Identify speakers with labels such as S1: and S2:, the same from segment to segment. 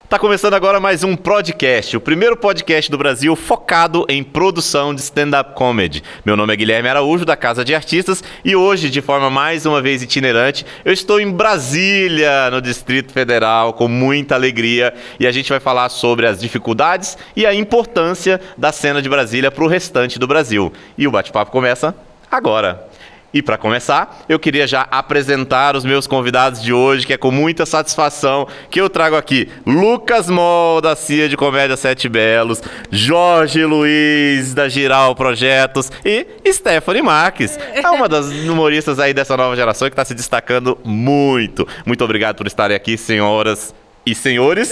S1: Tá começando agora mais um podcast, o primeiro podcast do Brasil focado em produção de stand-up comedy. Meu nome é Guilherme Araújo, da Casa de Artistas, e hoje, de forma mais uma vez itinerante, eu estou em Brasília, no Distrito Federal, com muita alegria, e a gente vai falar sobre as dificuldades e a importância da cena de Brasília para o restante do Brasil. E o bate-papo começa agora. E para começar, eu queria já apresentar os meus convidados de hoje, que é com muita satisfação que eu trago aqui Lucas Moll, da CIA de Comédia Sete Belos, Jorge Luiz, da Giral Projetos e Stephanie Marques. É uma das humoristas aí dessa nova geração que está se destacando muito. Muito obrigado por estarem aqui, senhoras e senhores.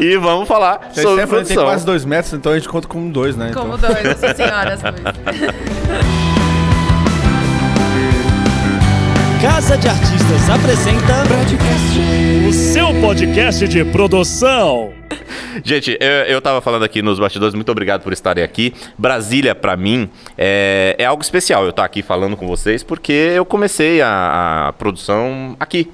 S1: E vamos falar sobre
S2: produção. Tem quase 2 metros, então a gente conta como 2, né?
S3: Como 2, nossa senhoras,
S4: Casa de Artistas apresenta o seu podcast de produção.
S1: Gente, eu tava falando aqui nos bastidores, muito obrigado por estarem aqui. Brasília, pra mim, é algo especial eu estar aqui falando com vocês, porque eu comecei a produção aqui.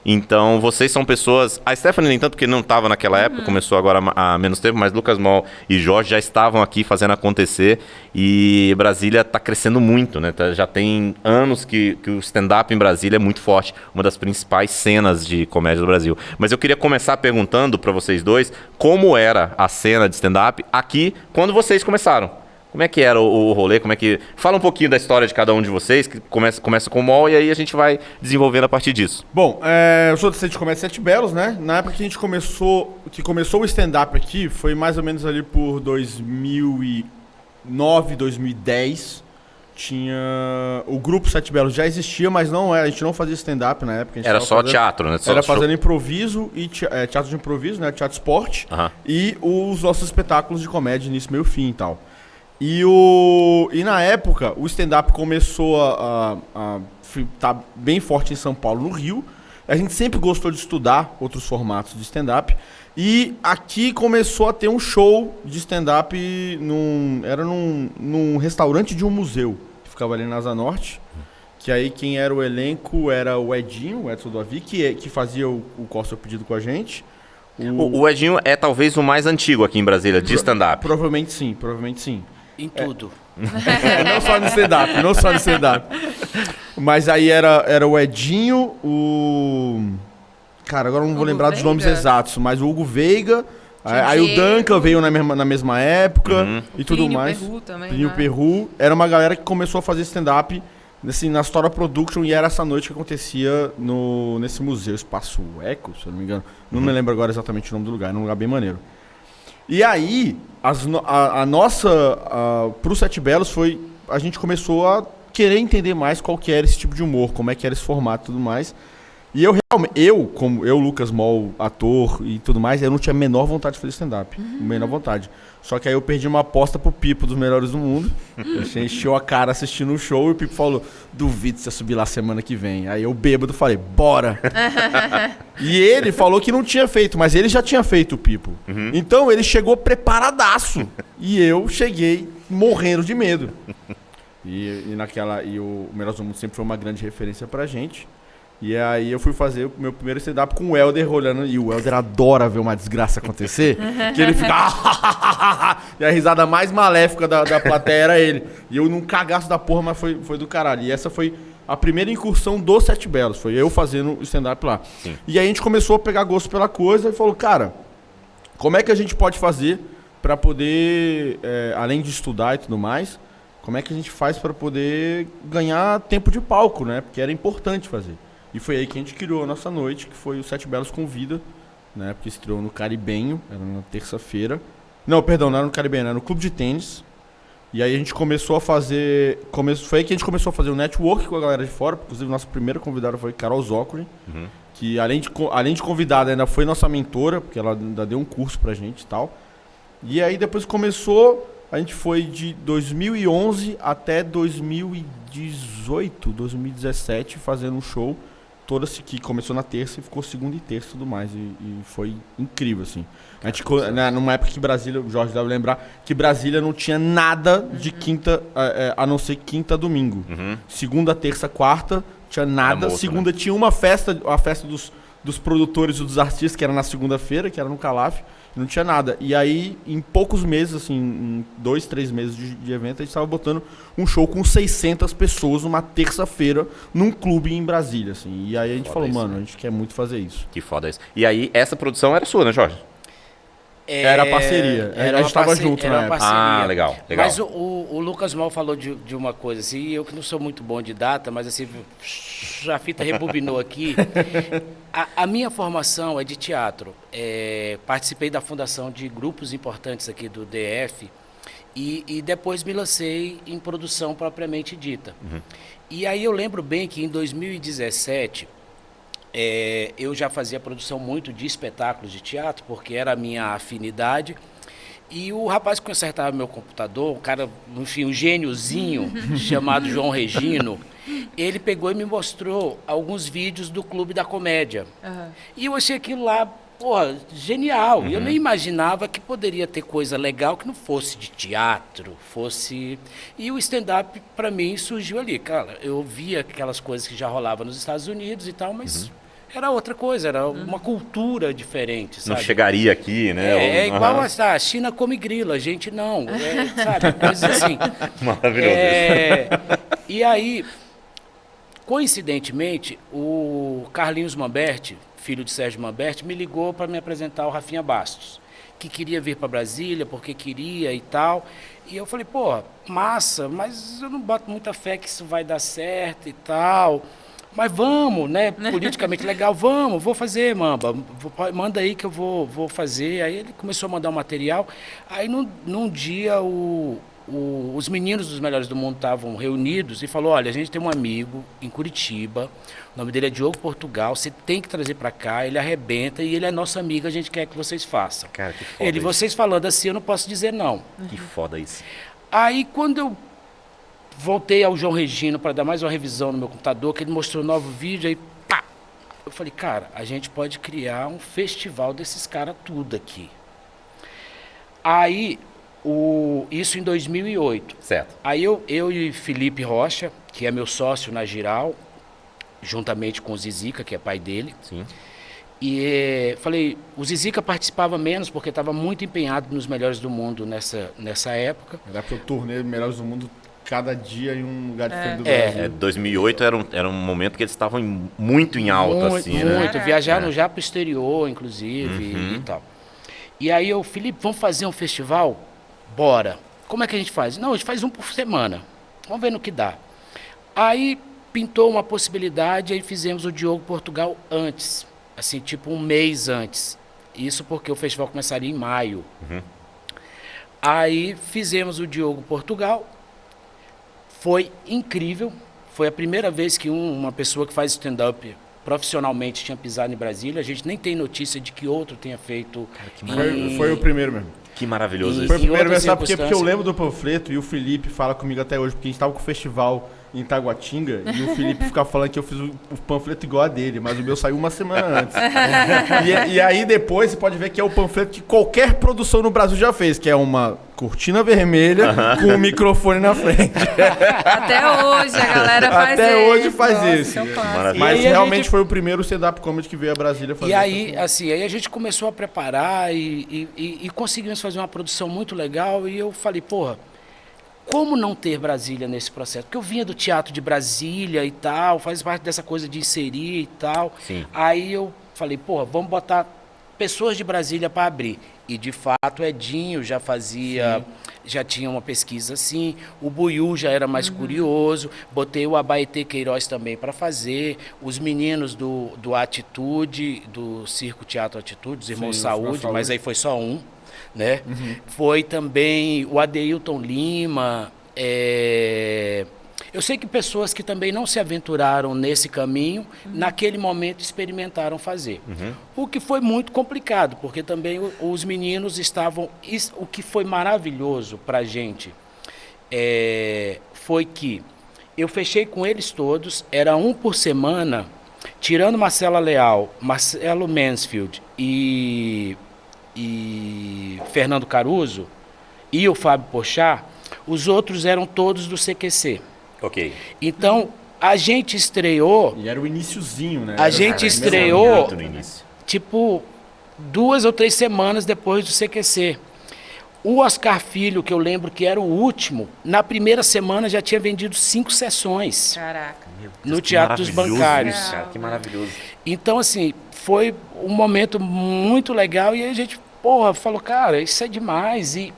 S1: Então, vocês são pessoas... A Stephanie, nem tanto, porque não estava naquela época, começou agora há menos tempo, mas Lucas Moll e Jorge já estavam aqui fazendo acontecer, e Brasília está crescendo muito, né? Já tem anos que o stand-up em Brasília é muito forte, uma das principais cenas de comédia do Brasil. Mas eu queria começar perguntando para vocês dois como era a cena de stand-up aqui quando vocês começaram. Como é que era o rolê? Como é que... Fala um pouquinho da história de cada um de vocês, que começa com o Moll, e aí a gente vai desenvolvendo a partir disso.
S2: Bom, eu sou do Centro de Comédia Sete Belos, né? Na época que a gente começou o stand-up aqui, foi mais ou menos ali por 2009, 2010. Tinha... O grupo Sete Belos já existia, mas não era, a gente não fazia stand-up na época.
S1: Era só teatro, né?
S2: Era fazendo improviso, e teatro de improviso, né? Teatro esporte, e os nossos espetáculos de comédia, início, meio, fim e tal. E na época, o stand-up começou a tá bem forte em São Paulo, no Rio. A gente sempre gostou de estudar outros formatos de stand-up. E aqui começou a ter um show de stand-up num restaurante de um museu, que ficava ali na Asa Norte. Que aí quem era o elenco era o Edinho, o Edson do Avi, que fazia o Qual Seu Pedido com a gente.
S1: O Edinho é talvez o mais antigo aqui em Brasília, de stand-up.
S2: Provavelmente sim, provavelmente sim.
S4: Em tudo.
S2: Não só no stand-up, Mas aí era o Edinho, Cara, agora eu não vou lembrar dos nomes exatos, mas o Hugo Veiga, aí o Duncan veio na mesma época e tudo
S3: Plínio
S2: mais.
S3: Perru também,
S2: Plínio
S3: né?
S2: Perru. Era uma galera que começou a fazer stand-up assim, na História Production, e era essa noite que acontecia nesse museu, Espaço Eco, se eu não me engano. Não me lembro agora exatamente o nome do lugar, era um lugar bem maneiro. E aí, pro Sete Belos a gente começou a querer entender mais qual que era esse tipo de humor, como é que era esse formato e tudo mais. E como Lucas Moll, ator e tudo mais, eu não tinha a menor vontade de fazer stand-up. Menor vontade. Só que aí eu perdi uma aposta pro Pipo dos Melhores do Mundo. Ele encheu a cara assistindo o show e o Pipo falou: duvido você subir lá semana que vem. Aí eu bêbado falei: bora! E ele falou que não tinha feito, mas ele já tinha feito o Pipo. Então ele chegou preparadaço. E eu cheguei morrendo de medo. E o Melhores do Mundo sempre foi uma grande referência pra gente. E aí eu fui fazer o meu primeiro stand-up com o Helder olhando, e o Helder adora ver uma desgraça acontecer, que ele fica... E a risada mais maléfica da plateia era ele. E eu num cagaço da porra, mas foi do caralho. E essa foi a primeira incursão do Sete Belos, foi eu fazendo o stand-up lá. Sim. E aí a gente começou a pegar gosto pela coisa e falou: cara, como é que a gente pode fazer pra poder, além de estudar e tudo mais, como é que a gente faz pra poder ganhar tempo de palco, né? Porque era importante fazer. E foi aí que a gente criou a nossa noite, que foi o Sete Belos Convida, né? Porque estreou no Caribenho, era na terça-feira. Não, perdão, não era no Caribenho, era no Clube de Tênis. E aí a gente começou a fazer... Foi aí que a gente começou a fazer o network com a galera de fora. Inclusive, nossa primeira convidada foi Carol Zócoli, que além de convidada, ainda foi nossa mentora, porque ela ainda deu um curso pra gente e tal. E aí depois começou... A gente foi de 2011 até 2018, 2017, fazendo um show. Que começou na terça e ficou segunda e terça e tudo mais. E foi incrível, assim. A gente, numa época que Brasília, o Jorge deve lembrar, que Brasília não tinha nada de quinta, a não ser quinta a domingo. Segunda, terça, quarta, tinha nada.
S1: Almoço,
S2: segunda tinha uma festa, a festa dos produtores e dos artistas, que era na segunda-feira, que era no Calaf, não tinha nada. E aí, em poucos meses, assim, em 2, 3 meses de evento, a gente estava botando um show com 600 pessoas numa terça-feira num clube em Brasília, assim. E aí a gente
S1: Foda
S2: falou,
S1: isso,
S2: mano,
S1: né?
S2: a gente quer muito fazer isso.
S1: Que foda isso. E aí, essa produção era sua, né, Jorge?
S2: Era parceria. A gente tava junto
S3: era
S2: na
S3: uma
S2: época.
S3: parceria.
S1: Ah, legal, legal.
S3: Mas o Lucas Mal falou de uma coisa assim, eu que não sou muito bom de data, mas assim, a fita rebobinou aqui. A minha formação é de teatro. Participei da fundação de grupos importantes aqui do DF e depois me lancei em produção propriamente dita. E aí eu lembro bem que em 2017... eu já fazia produção muito de espetáculos de teatro, porque era a minha afinidade. E o rapaz que consertava meu computador, um cara, enfim, um gêniozinho chamado João Regino, ele pegou e me mostrou alguns vídeos do Clube da Comédia. E eu achei aquilo lá, porra, genial. Eu nem imaginava que poderia ter coisa legal que não fosse de teatro, fosse... E o stand-up, para mim, surgiu ali. Cara, eu via aquelas coisas que já rolavam nos Estados Unidos e tal, mas era outra coisa, era uma cultura diferente, sabe?
S1: Não chegaria aqui, né?
S3: É igual a China come grilo, a gente não, sabe? Coisas assim.
S1: Maravilhoso isso.
S3: E aí, coincidentemente, o Carlinhos Mamberti, filho de Sérgio Mamberti, me ligou para me apresentar o Rafinha Bastos, que queria vir para Brasília, porque queria e tal. E eu falei, pô, massa, mas eu não boto muita fé que isso vai dar certo e tal. Mas vamos, né? Politicamente legal, vou fazer, Mamba. Manda aí que eu vou fazer. Aí ele começou a mandar o material. Aí num dia os meninos dos Melhores do Mundo estavam reunidos e falou, olha, a gente tem um amigo em Curitiba, o nome dele é Diogo Portugal, você tem que trazer para cá, ele arrebenta e ele é nosso amigo, a gente quer que vocês façam.
S1: Cara, que foda isso.
S3: Vocês falando assim, eu não posso dizer não.
S1: Que foda isso.
S3: Aí quando eu voltei ao João Regino para dar mais uma revisão no meu computador, que ele mostrou um novo vídeo, aí pá! Eu falei, cara, a gente pode criar um festival desses caras tudo aqui. Aí, isso em 2008.
S1: Certo.
S3: Aí eu e Felipe Rocha, que é meu sócio na Giral, juntamente com o Zizica, que é pai dele.
S1: Sim.
S3: E falei, o Zizica participava menos porque estava muito empenhado nos Melhores do Mundo nessa época.
S2: Era pro turnê Melhores do Mundo cada dia em um lugar diferente do Brasil.
S1: 2008 era um momento que eles estavam muito em alta, assim, né?
S3: Muito, viajaram já para o exterior, inclusive, e tal. E aí eu, Felipe, vamos fazer um festival? Bora. Como é que a gente faz? Não, a gente faz um por semana. Vamos ver no que dá. Aí pintou uma possibilidade, aí fizemos o Diogo Portugal antes, assim, tipo um mês antes. Isso porque o festival começaria em maio. Aí fizemos o Diogo Portugal. Foi incrível. Foi a primeira vez que uma pessoa que faz stand-up profissionalmente tinha pisado em Brasília. A gente nem tem notícia de que outro tenha feito.
S2: Foi o primeiro mesmo.
S1: Que maravilhoso
S2: Foi o
S1: isso.
S2: primeiro mesmo, sabe por quê?
S3: circunstâncias.
S2: Porque eu lembro do panfleto e o Felipe fala comigo até hoje, porque a gente tava com o festival em Taguatinga e o Felipe fica falando que eu fiz o panfleto igual a dele, mas o meu saiu uma semana antes. E aí depois você pode ver que é o panfleto que qualquer produção no Brasil já fez, que é uma cortina vermelha com um microfone na frente.
S5: Até hoje a galera faz
S2: Até
S5: esse.
S2: hoje faz
S5: Nossa,
S2: esse.
S5: é um clássico.
S1: Maravilha.
S2: Mas
S3: E aí a
S2: realmente
S3: gente-
S2: foi o primeiro stand-up comedy que veio a Brasília fazer.
S3: E aí, assim, aí a gente começou a preparar e conseguimos fazer uma produção muito legal. E eu falei, porra, como não ter Brasília nesse processo? Porque eu vinha do teatro de Brasília e tal, faz parte dessa coisa de inserir e tal.
S1: Sim.
S3: Aí eu falei, porra, vamos botar pessoas de Brasília para abrir. E de fato, Edinho já fazia, já tinha uma pesquisa assim, o Buiú já era mais curioso, botei o Abaetê Queiroz também para fazer, os meninos do Atitude, do Circo Teatro Atitude, os Irmãos
S2: Sim, os Irmãos
S3: Saúde,
S2: Saúde.
S3: mas aí foi só um, né? Foi também o Adeilton Lima, eu sei que pessoas que também não se aventuraram nesse caminho, naquele momento experimentaram fazer. O que foi muito complicado, porque também os meninos estavam... O que foi maravilhoso para a gente foi que eu fechei com eles todos, era um por semana, tirando Marcela Leal, Marcelo Mansfield e Fernando Caruso e o Fábio Porchat, os outros eram todos do CQC.
S1: Ok.
S3: Então, a gente estreou,
S2: E era o iniciozinho, né?
S3: A gente
S2: Era
S3: estreou-
S1: Muito no início.
S3: tipo, 2 ou 3 semanas depois do CQC. O Oscar Filho, que eu lembro que era o último, na primeira semana já tinha vendido 5 sessões
S5: Caraca.
S3: no Teatro dos
S1: Maravilhoso
S3: Bancários.
S1: isso, cara, que maravilhoso.
S3: Então, assim, foi um momento muito legal e aí a gente, porra, falou, cara, isso é demais. E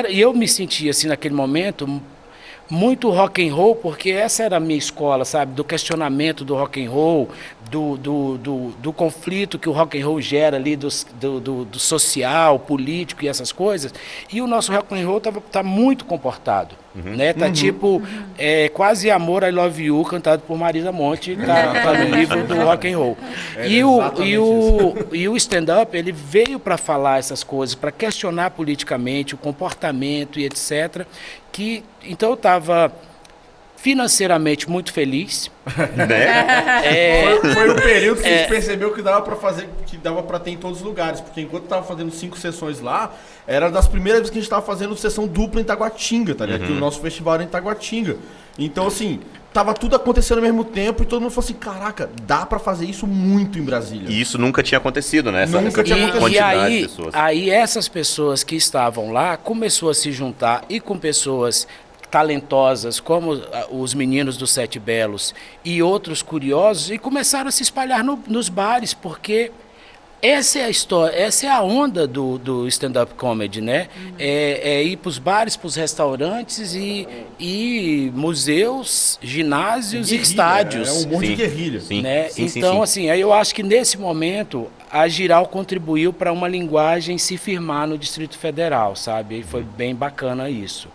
S3: eu me sentia, assim, naquele momento, muito rock and roll, porque essa era a minha escola, sabe? Do questionamento do rock and roll, do conflito que o rock and roll gera ali, do social, político e essas coisas. E o nosso rock and roll tá muito comportado, né? Tá tipo, quase Amor, I Love You, cantado por Marisa Monte, tá no livro do rock and roll. E o stand-up, ele veio para falar essas coisas, para questionar politicamente o comportamento e etc. Então eu estava financeiramente muito feliz.
S1: Né?
S2: Foi o período que a gente percebeu que dava pra fazer, que dava pra ter em todos os lugares. Porque enquanto tava fazendo 5 sessões lá, era das primeiras vezes que a gente tava fazendo sessão dupla em Taguatinga, tá ligado? Que o nosso festival era em Taguatinga. Então, assim, tava tudo acontecendo ao mesmo tempo e todo mundo falou assim, caraca, dá pra fazer isso muito em Brasília.
S1: E isso nunca tinha acontecido, né?
S2: Nunca tinha acontecido.
S1: Quantidade
S3: E
S1: de pessoas.
S3: aí essas pessoas que estavam lá começou a se juntar e com pessoas talentosas como os meninos do Sete Belos e outros curiosos e começaram a se espalhar nos bares, porque essa é a história, essa é a onda do stand-up comedy, né? É ir para os bares, para os restaurantes e museus, ginásios e
S2: Guerrilha,
S3: estádios.
S2: É um monte de guerrilha.
S1: Sim,
S3: Né?
S1: sim, sim,
S3: Então,
S1: sim.
S3: assim, aí eu acho que nesse momento a Giral contribuiu para uma linguagem se firmar no Distrito Federal, sabe? E foi bem bacana isso.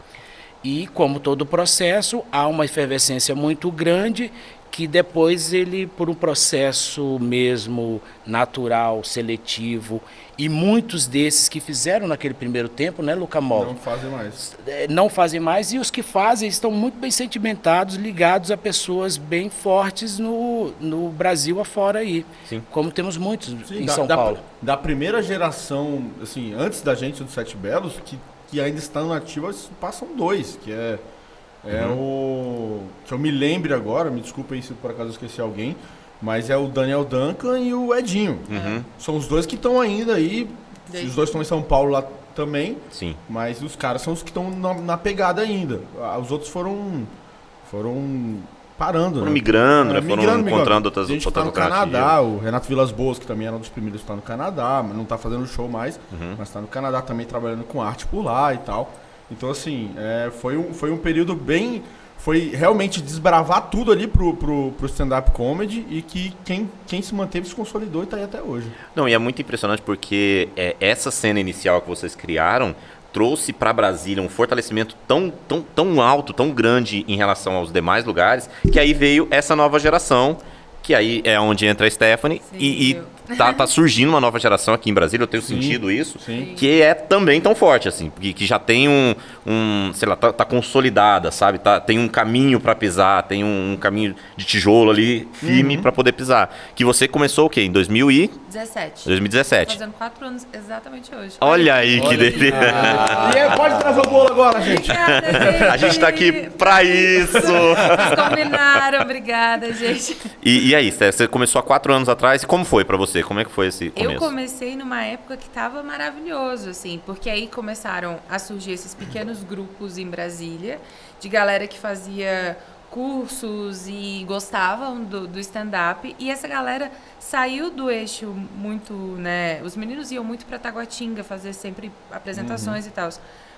S3: E como todo processo, há uma efervescência muito grande que depois ele, por um processo mesmo natural, seletivo, e muitos desses que fizeram naquele primeiro tempo, né, Luca Mol?
S2: Não fazem mais.
S3: Não fazem mais, e os que fazem estão muito bem sentimentados, ligados a pessoas bem fortes no Brasil afora aí.
S1: Sim.
S3: Como temos muitos
S2: Sim,
S3: em São Paulo.
S2: Da primeira geração, assim, antes da gente do Sete Belos, que ainda estão nativas, passam 2, que é o... que eu me lembre agora, me desculpa aí se por acaso eu esqueci alguém, mas é o Daniel Duncan e o Edinho. São os 2 que estão ainda aí, os 2 estão em São Paulo lá também,
S1: Sim.
S2: mas os caras são os que estão na pegada ainda. Os outros foram parando,
S1: Foram
S2: né?
S1: migrando, né? Foram encontrando outras
S2: gente que tá no
S1: alternativas.
S2: Canadá, o Renato Vilas Boas, que também era um dos primeiros que está no Canadá, mas não está fazendo show mais, mas está no Canadá também trabalhando com arte por lá e tal. Então, assim, foi um período bem... Foi realmente desbravar tudo ali pro stand-up comedy e que quem se manteve se consolidou e tá aí até hoje.
S1: Não, e é muito impressionante porque essa cena inicial que vocês criaram trouxe para Brasília um fortalecimento tão alto, tão grande em relação aos demais lugares, que aí veio essa nova geração, que aí é onde entra a Stephanie,
S5: Sim,
S1: e
S5: eu.
S1: tá surgindo uma nova geração aqui em Brasília, eu tenho sentido isso,
S2: sim.
S1: que é também tão forte, assim, que já tem sei lá, tá consolidada, sabe? Tem um caminho para pisar, tem um caminho de tijolo ali, firme para poder pisar. Que você começou o quê? Em
S5: 17.
S1: 2017.
S5: Fazendo 4 anos exatamente hoje.
S1: Olha aí que delícia.
S2: E aí, pode trazer o bolo agora, gente.
S5: Obrigada, gente.
S1: A gente tá aqui pra isso.
S5: Vocês combinaram, obrigada, gente.
S1: E aí, você começou há 4 anos atrás, e como foi pra você? Como é que foi esse começo?
S5: Eu comecei numa época que estava maravilhoso, assim, porque aí começaram a surgir esses pequenos grupos em Brasília, de galera que fazia cursos e gostavam do stand-up, e essa galera saiu do eixo muito, né, os meninos iam muito para Taguatinga fazer sempre apresentações e tal.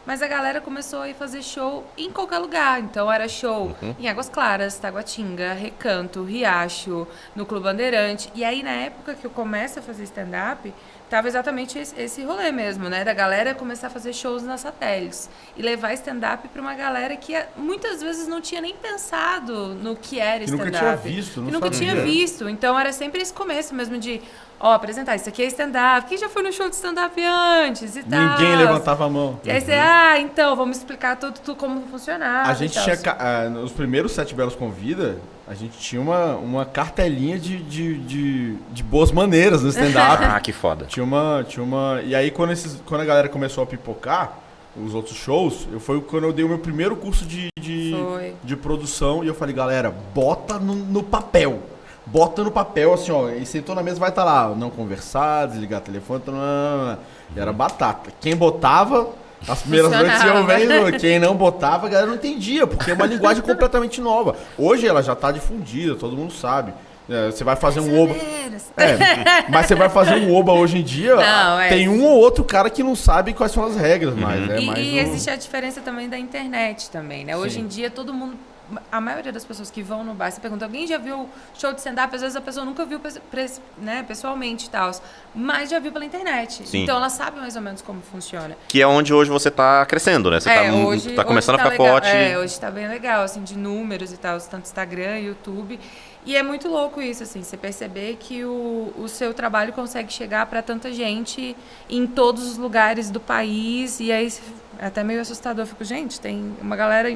S5: Mas a galera começou a ir fazer show em qualquer lugar. Então era show em Águas Claras, Taguatinga, Recanto, Riacho, no Clube Bandeirante. E aí, na época que eu começo a fazer stand-up, tava exatamente esse rolê mesmo, né? Da galera começar a fazer shows nas satélites. E levar stand-up para uma galera que muitas vezes não tinha nem pensado no que era
S2: Que nunca
S5: stand-up.
S2: tinha visto, não
S5: Que nunca
S2: sabia.
S5: tinha visto. Então era sempre esse começo mesmo de... Ó, apresentar, isso aqui é stand-up. Quem já foi no show de stand-up antes e tal?
S2: Ninguém levantava a mão.
S5: E aí você, então, vamos explicar tudo como funcionava.
S2: A gente tinha, nos primeiros Sete Belos Convida, a gente tinha uma cartelinha de boas maneiras no stand-up.
S1: Ah, que foda.
S2: Tinha uma... E aí, quando a galera começou a pipocar, os outros shows, foi quando eu dei o meu primeiro curso de de produção. E eu falei, galera, bota no papel. Bota no papel, assim, ó. E sentou na mesa, vai estar lá. Não conversar, desligar o telefone. E era batata. Quem botava, as primeiras noites iam vendo. Quem não botava, a galera não entendia. Porque é uma linguagem completamente nova. Hoje ela já tá difundida, todo mundo sabe. Você vai fazer um oba. Mas você vai fazer um oba hoje em dia, tem um ou outro cara que não sabe quais são as regras, mas
S5: E existe a diferença também da internet também, né? Sim. Hoje em dia todo mundo, a maioria das pessoas que vão no bar, você pergunta, alguém já viu show de stand-up? Às vezes a pessoa nunca viu, né, pessoalmente e tal, mas já viu pela internet. Sim. Então ela sabe mais ou menos como funciona.
S1: Que é onde hoje você tá crescendo, né? Você tá começando a ficar forte.
S5: Hoje tá bem legal, assim, de números e tal, tanto Instagram, YouTube. E é muito louco isso, assim, você perceber que o seu trabalho consegue chegar para tanta gente em todos os lugares do país. E aí é até meio assustador. Eu fico, gente, tem uma galera...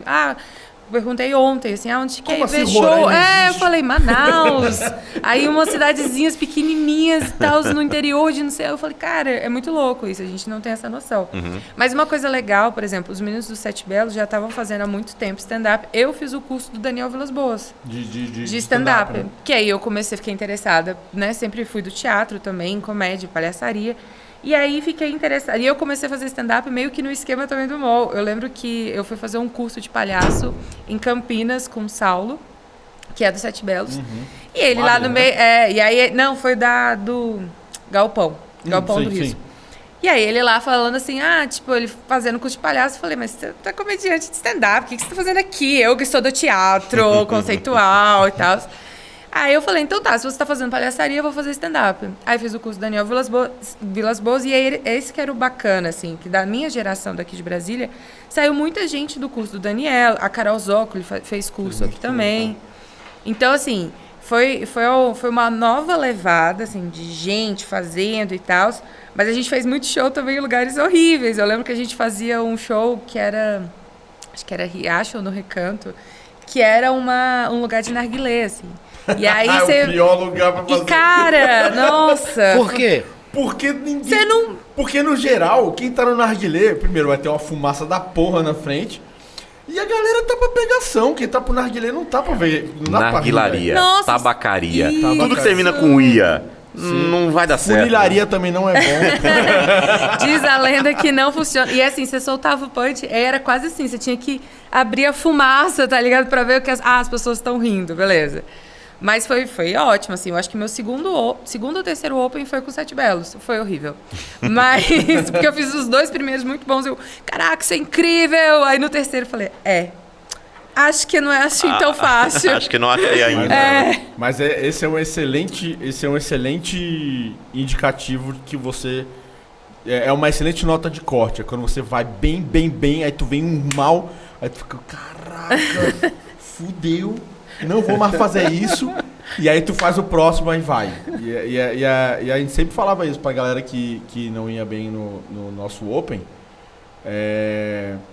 S5: Perguntei ontem, assim, onde que é ver show? Eu falei, Manaus. Aí umas cidadezinhas pequenininhas e tal, no interior de não sei. Eu falei, cara, é muito louco isso, a gente não tem essa noção. Mas uma coisa legal, por exemplo, os meninos do Sete Belos já estavam fazendo há muito tempo stand-up. Eu fiz o curso do Daniel Vilas Boas. De stand-up. Né? Que aí eu fiquei interessada, né? Sempre fui do teatro também, comédia, palhaçaria. E aí fiquei interessada. E eu comecei a fazer stand-up meio que no esquema também do MOL. Eu lembro que eu fui fazer um curso de palhaço em Campinas com o Saulo, que é do Sete Belos. E ele lá no meio... e aí... Não, foi do Galpão. Galpão do Rio. Sim. E aí ele lá falando assim, ele fazendo curso de palhaço. Eu falei, mas você tá comediante de stand-up, o que você tá fazendo aqui? Eu que sou do teatro conceitual e tal... Aí eu falei, então tá, se você tá fazendo palhaçaria, eu vou fazer stand-up. Aí fiz o curso do Daniel Vilas Boas, e aí esse que era o bacana, assim, que da minha geração daqui de Brasília, saiu muita gente do curso do Daniel, a Carol Zócoli fez curso aqui também. Então, assim, foi uma nova levada, assim, de gente fazendo e tal, mas a gente fez muito show também em lugares horríveis. Eu lembro que a gente fazia um show que era, acho que era Riacho ou no Recanto, que era um lugar de narguilé, assim. E aí
S2: você... o pior lugar pra fazer.
S5: E cara, nossa.
S3: Por quê?
S2: Porque ninguém... Porque no geral, quem tá no narguilé, primeiro vai ter uma fumaça da porra na frente. E a galera tá pra pegação. Quem tá pro narguilé não tá pra ver.
S1: Narguilaria, tabacaria. Tudo que termina com ia. Sim. Não vai dar certo.
S2: Funilaria também não é bom.
S5: Diz a lenda que não funciona. E assim, você soltava o punch, era quase assim, você tinha que abrir a fumaça, tá ligado? Pra ver o que as pessoas estão rindo, beleza. Mas foi ótimo, assim. Eu acho que meu segundo ou terceiro Open foi com o Sete Belos. Foi horrível. Mas, porque eu fiz os 2 primeiros muito bons. Caraca, isso é incrível! Aí no terceiro eu falei, acho que não é assim tão fácil.
S1: Acho que não achei ainda.
S2: Mas esse é um excelente indicativo de que você... É uma excelente nota de corte. É quando você vai bem, aí tu vem um mal, aí tu fica, caraca, fudeu. Não vou mais fazer isso. E aí tu faz o próximo, aí vai. E a gente sempre falava isso pra galera que não ia bem no nosso Open.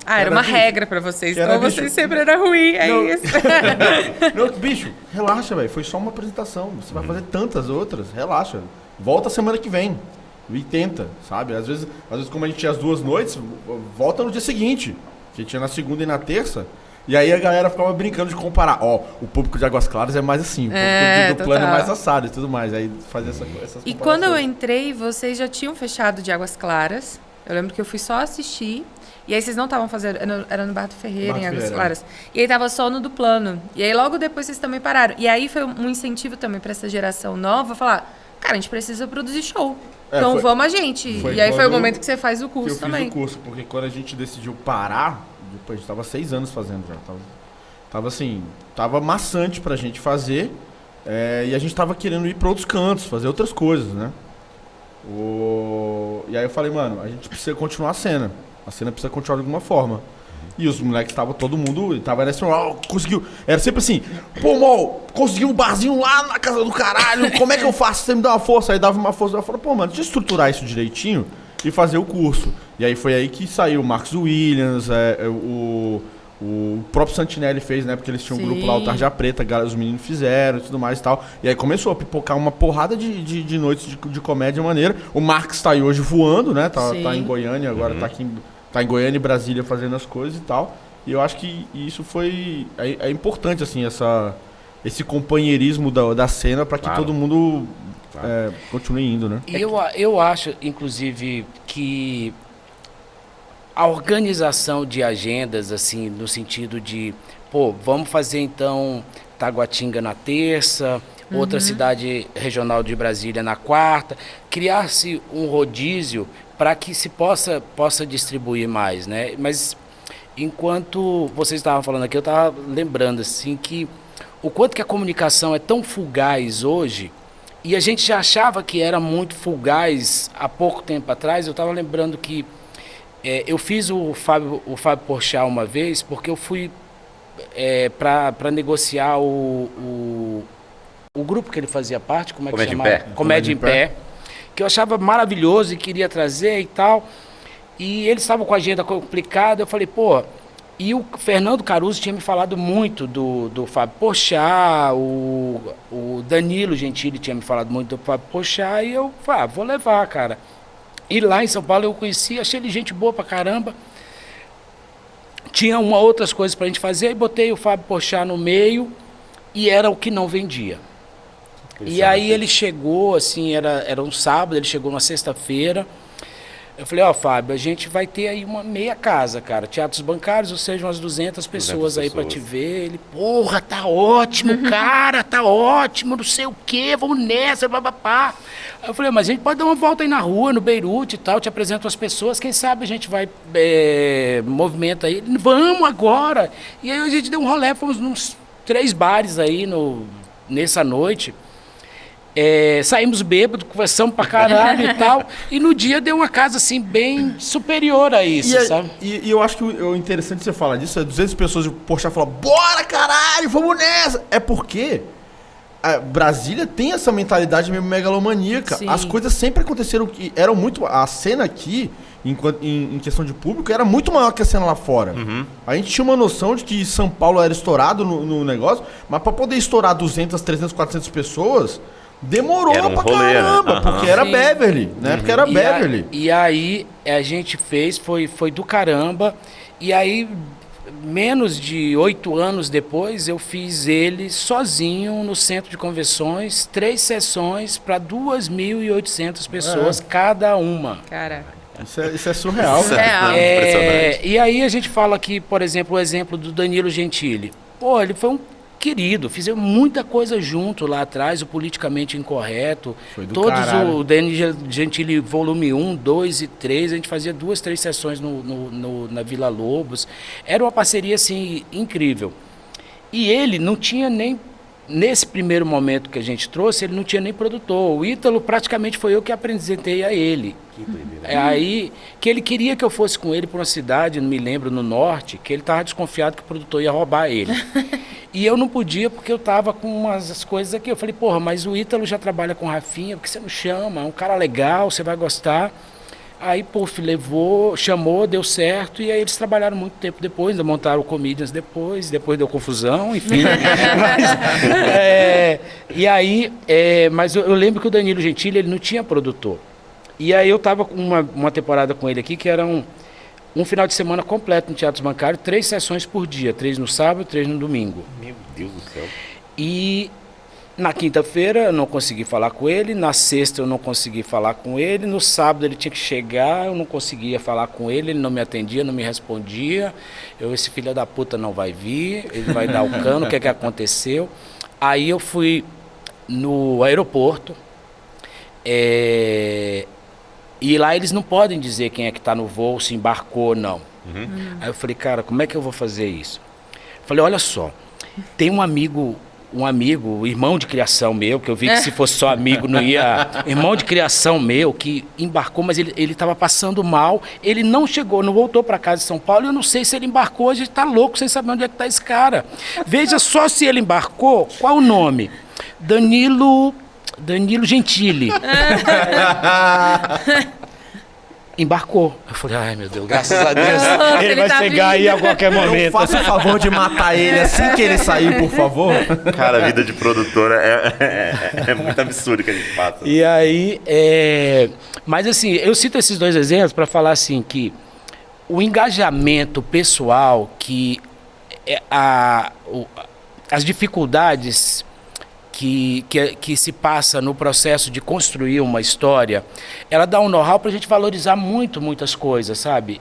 S5: Era uma regra pra vocês. Então vocês sempre era ruim. Isso.
S2: Não, bicho, relaxa, velho. Foi só uma apresentação. Você vai fazer tantas outras. Relaxa. Volta semana que vem. E tenta, sabe? Às vezes, como a gente tinha as 2 noites, volta no dia seguinte. Que tinha na segunda e na terça. E aí a galera ficava brincando de comparar. O público de Águas Claras é mais assim, o público do Plano é mais assado e tudo mais. Aí fazia essas comparações.
S5: E quando eu entrei, vocês já tinham fechado de Águas Claras. Eu lembro que eu fui só assistir. E aí vocês não estavam fazendo... Era no Bar do Ferreira, em Águas Claras. E aí tava só no do Plano. E aí logo depois vocês também pararam. E aí foi um incentivo também para essa geração nova. Falar, cara, a gente precisa produzir show. Então vamos a gente. E aí foi o momento que você faz o curso também.
S2: Eu fiz o curso, porque quando a gente decidiu parar... Depois, a gente tava 6 anos fazendo já. Tava assim, tava maçante pra gente fazer. E a gente tava querendo ir pra outros cantos, fazer outras coisas, né? E aí eu falei, mano, a gente precisa continuar a cena. A cena precisa continuar de alguma forma. E os moleques estavam, todo mundo, tava assim, conseguiu. Era sempre assim, pô, Mol, consegui um barzinho lá na casa do caralho, como é que eu faço? Você me dá uma força. Aí dava uma força, eu falei, pô, mano, deixa eu estruturar isso direitinho e fazer o curso. E aí foi aí que saiu o Marcos Williams, o próprio Santinelli fez, né? Porque eles tinham um grupo lá, o Tarja Preta, os meninos fizeram e tudo mais e tal. E aí começou a pipocar uma porrada de noites de comédia maneira. O Marcos tá aí hoje voando, né? Tá em Goiânia, agora tá em Goiânia e Brasília fazendo as coisas e tal. E eu acho que isso foi... É importante, assim, esse companheirismo da cena para que
S1: Claro.
S2: todo mundo continue indo, né?
S3: E eu acho, inclusive, que a organização de agendas, assim, no sentido de, pô, vamos fazer então Taguatinga na terça, outra cidade regional de Brasília na quarta, criar-se um rodízio para que se possa distribuir mais, né? Mas enquanto vocês estavam falando aqui, eu estava lembrando assim que o quanto que a comunicação é tão fugaz hoje, e a gente já achava que era muito fugaz há pouco tempo atrás. Eu estava lembrando que eu fiz o Fábio Porchat uma vez, porque eu fui para negociar o grupo que ele fazia parte, como é que
S1: Comédia em
S3: chamava?
S1: Pé.
S3: Comédia em Pé, que eu achava maravilhoso e queria trazer e tal. E eles estavam com a agenda complicada, eu falei, pô... E o Fernando Caruso tinha me falado muito do Fábio Porchat, o Danilo Gentili tinha me falado muito do Fábio Porchat, e eu falei, vou levar, cara. E lá em São Paulo eu conheci, achei ele gente boa pra caramba. Tinha outras coisas pra gente fazer, e botei o Fábio Porchat no meio, e era o que não vendia. E aí ele chegou, assim, era um sábado, ele chegou na sexta-feira. Eu falei, Fábio, a gente vai ter aí uma meia casa, cara, teatros bancários, ou seja, umas 200 pessoas aí pra te ver. Ele, porra, tá ótimo, cara, tá ótimo, não sei o quê, vamos nessa, papapá. Aí eu falei, mas a gente pode dar uma volta aí na rua, no Beirute e tal, te apresento as pessoas, quem sabe a gente vai, movimenta aí. Ele, vamos agora. E aí a gente deu um rolê, fomos nos 3 bares aí nessa noite. Saímos bêbados, conversamos pra caralho e tal, e no dia deu uma casa assim bem superior a isso, sabe?
S2: E eu acho que o interessante você falar disso é 200 pessoas de Porchat falam, bora caralho, vamos nessa! É porque a Brasília tem essa mentalidade meio megalomaníaca.
S5: Sim.
S2: As coisas sempre aconteceram que eram muito... A cena aqui, em questão de público, era muito maior que a cena lá fora. A gente tinha uma noção de que São Paulo era estourado no negócio, mas pra poder estourar 200, 300, 400 pessoas... Demorou
S1: Era um
S2: pra
S1: rolê,
S2: caramba,
S1: né?
S2: porque era
S5: Sim.
S2: Beverly, né? Porque era Beverly.
S3: E aí a gente fez, foi do caramba, e aí menos de 8 anos depois eu fiz ele sozinho no centro de convenções, 3 sessões para 2.800 pessoas cada uma.
S5: Cara,
S2: Isso é surreal.
S5: Surreal.
S1: Impressionante.
S3: E aí a gente fala aqui, por exemplo, o exemplo do Danilo Gentili. Pô, ele foi um querido, fizemos muita coisa junto lá atrás, o Politicamente Incorreto,
S2: Foi do
S3: todos
S2: caralho.
S3: o Danilo Gentili volume 1, 2 e 3, a gente fazia 2, 3 sessões na Vila Lobos, era uma parceria assim incrível. E ele não tinha nem, nesse primeiro momento que a gente trouxe, ele não tinha nem produtor, o Ítalo praticamente foi eu que apresentei a ele. É aí que ele queria que eu fosse com ele para uma cidade, não me lembro, no norte, que ele estava desconfiado que o produtor ia roubar ele. E eu não podia porque eu tava com umas coisas aqui. Eu falei, porra, mas o Ítalo já trabalha com Rafinha, porque você não chama? É um cara legal, você vai gostar. Aí, levou, chamou, deu certo, e aí eles trabalharam muito tempo depois, ainda montaram o Comedians depois deu confusão, enfim. E aí, mas eu lembro que o Danilo Gentili, ele não tinha produtor. E aí eu tava com uma temporada com ele aqui, que era um final de semana completo no Teatro Bancário, 3 sessões por dia, 3 no sábado, 3 no domingo.
S1: Meu Deus do céu.
S3: E na quinta-feira eu não consegui falar com ele, na sexta eu não consegui falar com ele, no sábado ele tinha que chegar, eu não conseguia falar com ele, ele não me atendia, não me respondia. Esse filho da puta não vai vir, ele vai dar o cano, o que é que aconteceu? Aí eu fui no aeroporto, e lá eles não podem dizer quem é que está no voo, se embarcou ou não. Aí eu falei, cara, como é que eu vou fazer isso? Eu falei, olha só, tem um amigo, irmão de criação meu, que eu vi que se fosse só amigo não ia... Irmão de criação meu, que embarcou, mas ele estava passando mal, ele não chegou, não voltou para casa de São Paulo, eu não sei se ele embarcou, a gente está louco sem saber onde é que está esse cara. Veja só se ele embarcou, qual o nome? Danilo Gentili. Embarcou. Eu falei, ai meu Deus, graças a Deus.
S5: Nossa,
S3: ele vai
S5: tá
S3: chegar aí a qualquer
S2: Então
S3: momento.
S2: faça o favor de matar ele assim que ele sair, por favor.
S1: Cara, a vida de produtora é muito absurdo que a gente passa.
S3: E aí, mas assim, eu cito esses 2 exemplos para falar assim que o engajamento pessoal que as dificuldades que se passa no processo de construir uma história, ela dá um know-how para a gente valorizar muitas coisas, sabe?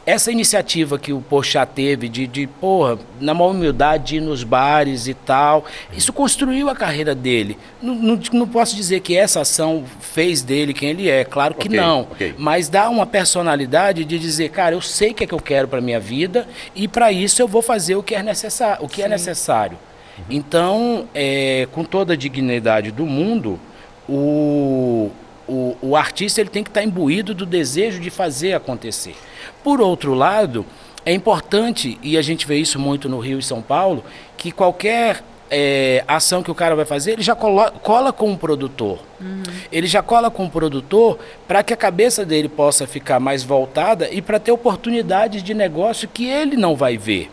S3: Essa iniciativa que o Porchat teve porra, na maior humildade, ir nos bares e tal, isso construiu a carreira dele. Não posso dizer que essa ação fez dele quem ele é, claro que não. Mas dá uma personalidade de dizer, cara, eu sei o que é que eu quero para minha vida e para isso eu vou fazer o que é necessário. Então, com toda a dignidade do mundo, o artista ele tem que estar imbuído do desejo de fazer acontecer. Por outro lado, é importante, e a gente vê isso muito no Rio e São Paulo, que qualquer ação que o cara vai fazer, ele já cola com um produtor. Ele já cola com um produtor para que a cabeça dele possa ficar mais voltada e para ter oportunidades de negócio que ele não vai ver,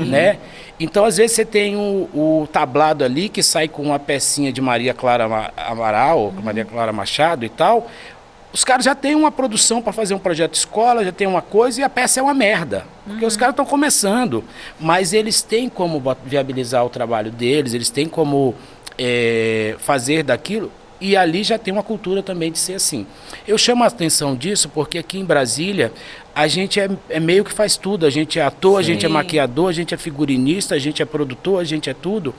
S3: né? Então, às vezes, você tem o tablado ali que sai com uma pecinha de Maria Clara Amaral, Maria Clara Machado e tal. Os caras já têm uma produção para fazer um projeto de escola, já tem uma coisa e a peça é uma merda. Porque os caras estão começando, mas eles têm como viabilizar o trabalho deles, eles têm como fazer daquilo, e ali já tem uma cultura também de ser assim. Eu chamo a atenção disso porque aqui em Brasília a gente é meio que faz tudo, a gente é ator, a gente é maquiador, a gente é figurinista, a gente é produtor, a gente é tudo.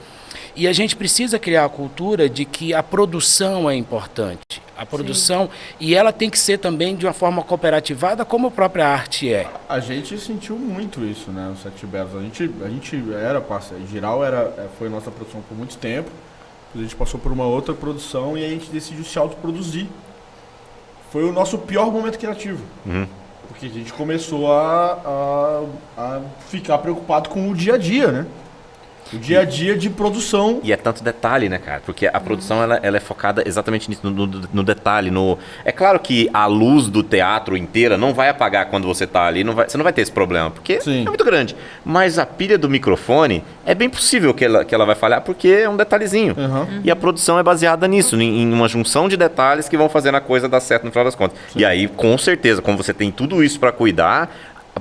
S3: E a gente precisa criar a cultura de que a produção é importante. A produção, e ela tem que ser também de uma forma cooperativada, como a própria arte é.
S2: A gente sentiu muito isso, né, os Sete Belos. A gente era parceiro, Giral foi nossa produção por muito tempo. A gente passou por uma outra produção e a gente decidiu se autoproduzir. Foi o nosso pior momento criativo. Porque a gente começou a ficar preocupado com o dia a dia, né? O dia a dia de produção.
S1: E é tanto detalhe, né, cara? Porque a produção ela é focada exatamente nisso, no detalhe. É claro que a luz do teatro inteira não vai apagar quando você tá ali, você não vai ter esse problema, porque é muito grande. Mas a pilha do microfone, é bem possível que ela vai falhar, porque é um detalhezinho. E a produção é baseada nisso, em uma junção de detalhes que vão fazendo a coisa dar certo no final das contas. E aí, com certeza, como você tem tudo isso para cuidar,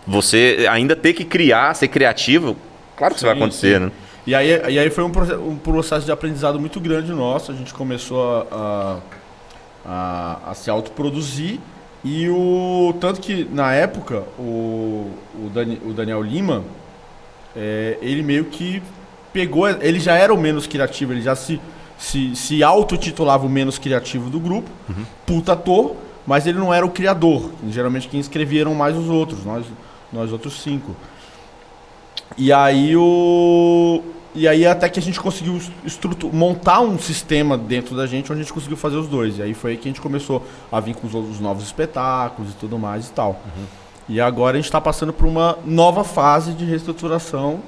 S1: você ainda ter que criar, ser criativo, claro que isso vai acontecer, né?
S2: E aí foi um processo de aprendizado muito grande nosso. A gente começou a se autoproduzir. E tanto que, na época, o Daniel Lima, ele meio que pegou... Ele já era o menos criativo, ele já se autotitulava o menos criativo do grupo. Puta ator, mas ele não era o criador. Geralmente quem escrevia eram mais os outros, nós outros 5. E aí até que a gente conseguiu montar um sistema dentro da gente onde a gente conseguiu fazer os dois. E aí foi aí que a gente começou a vir com os novos espetáculos e tudo mais e tal. E agora a gente está passando por uma nova fase de reestruturação,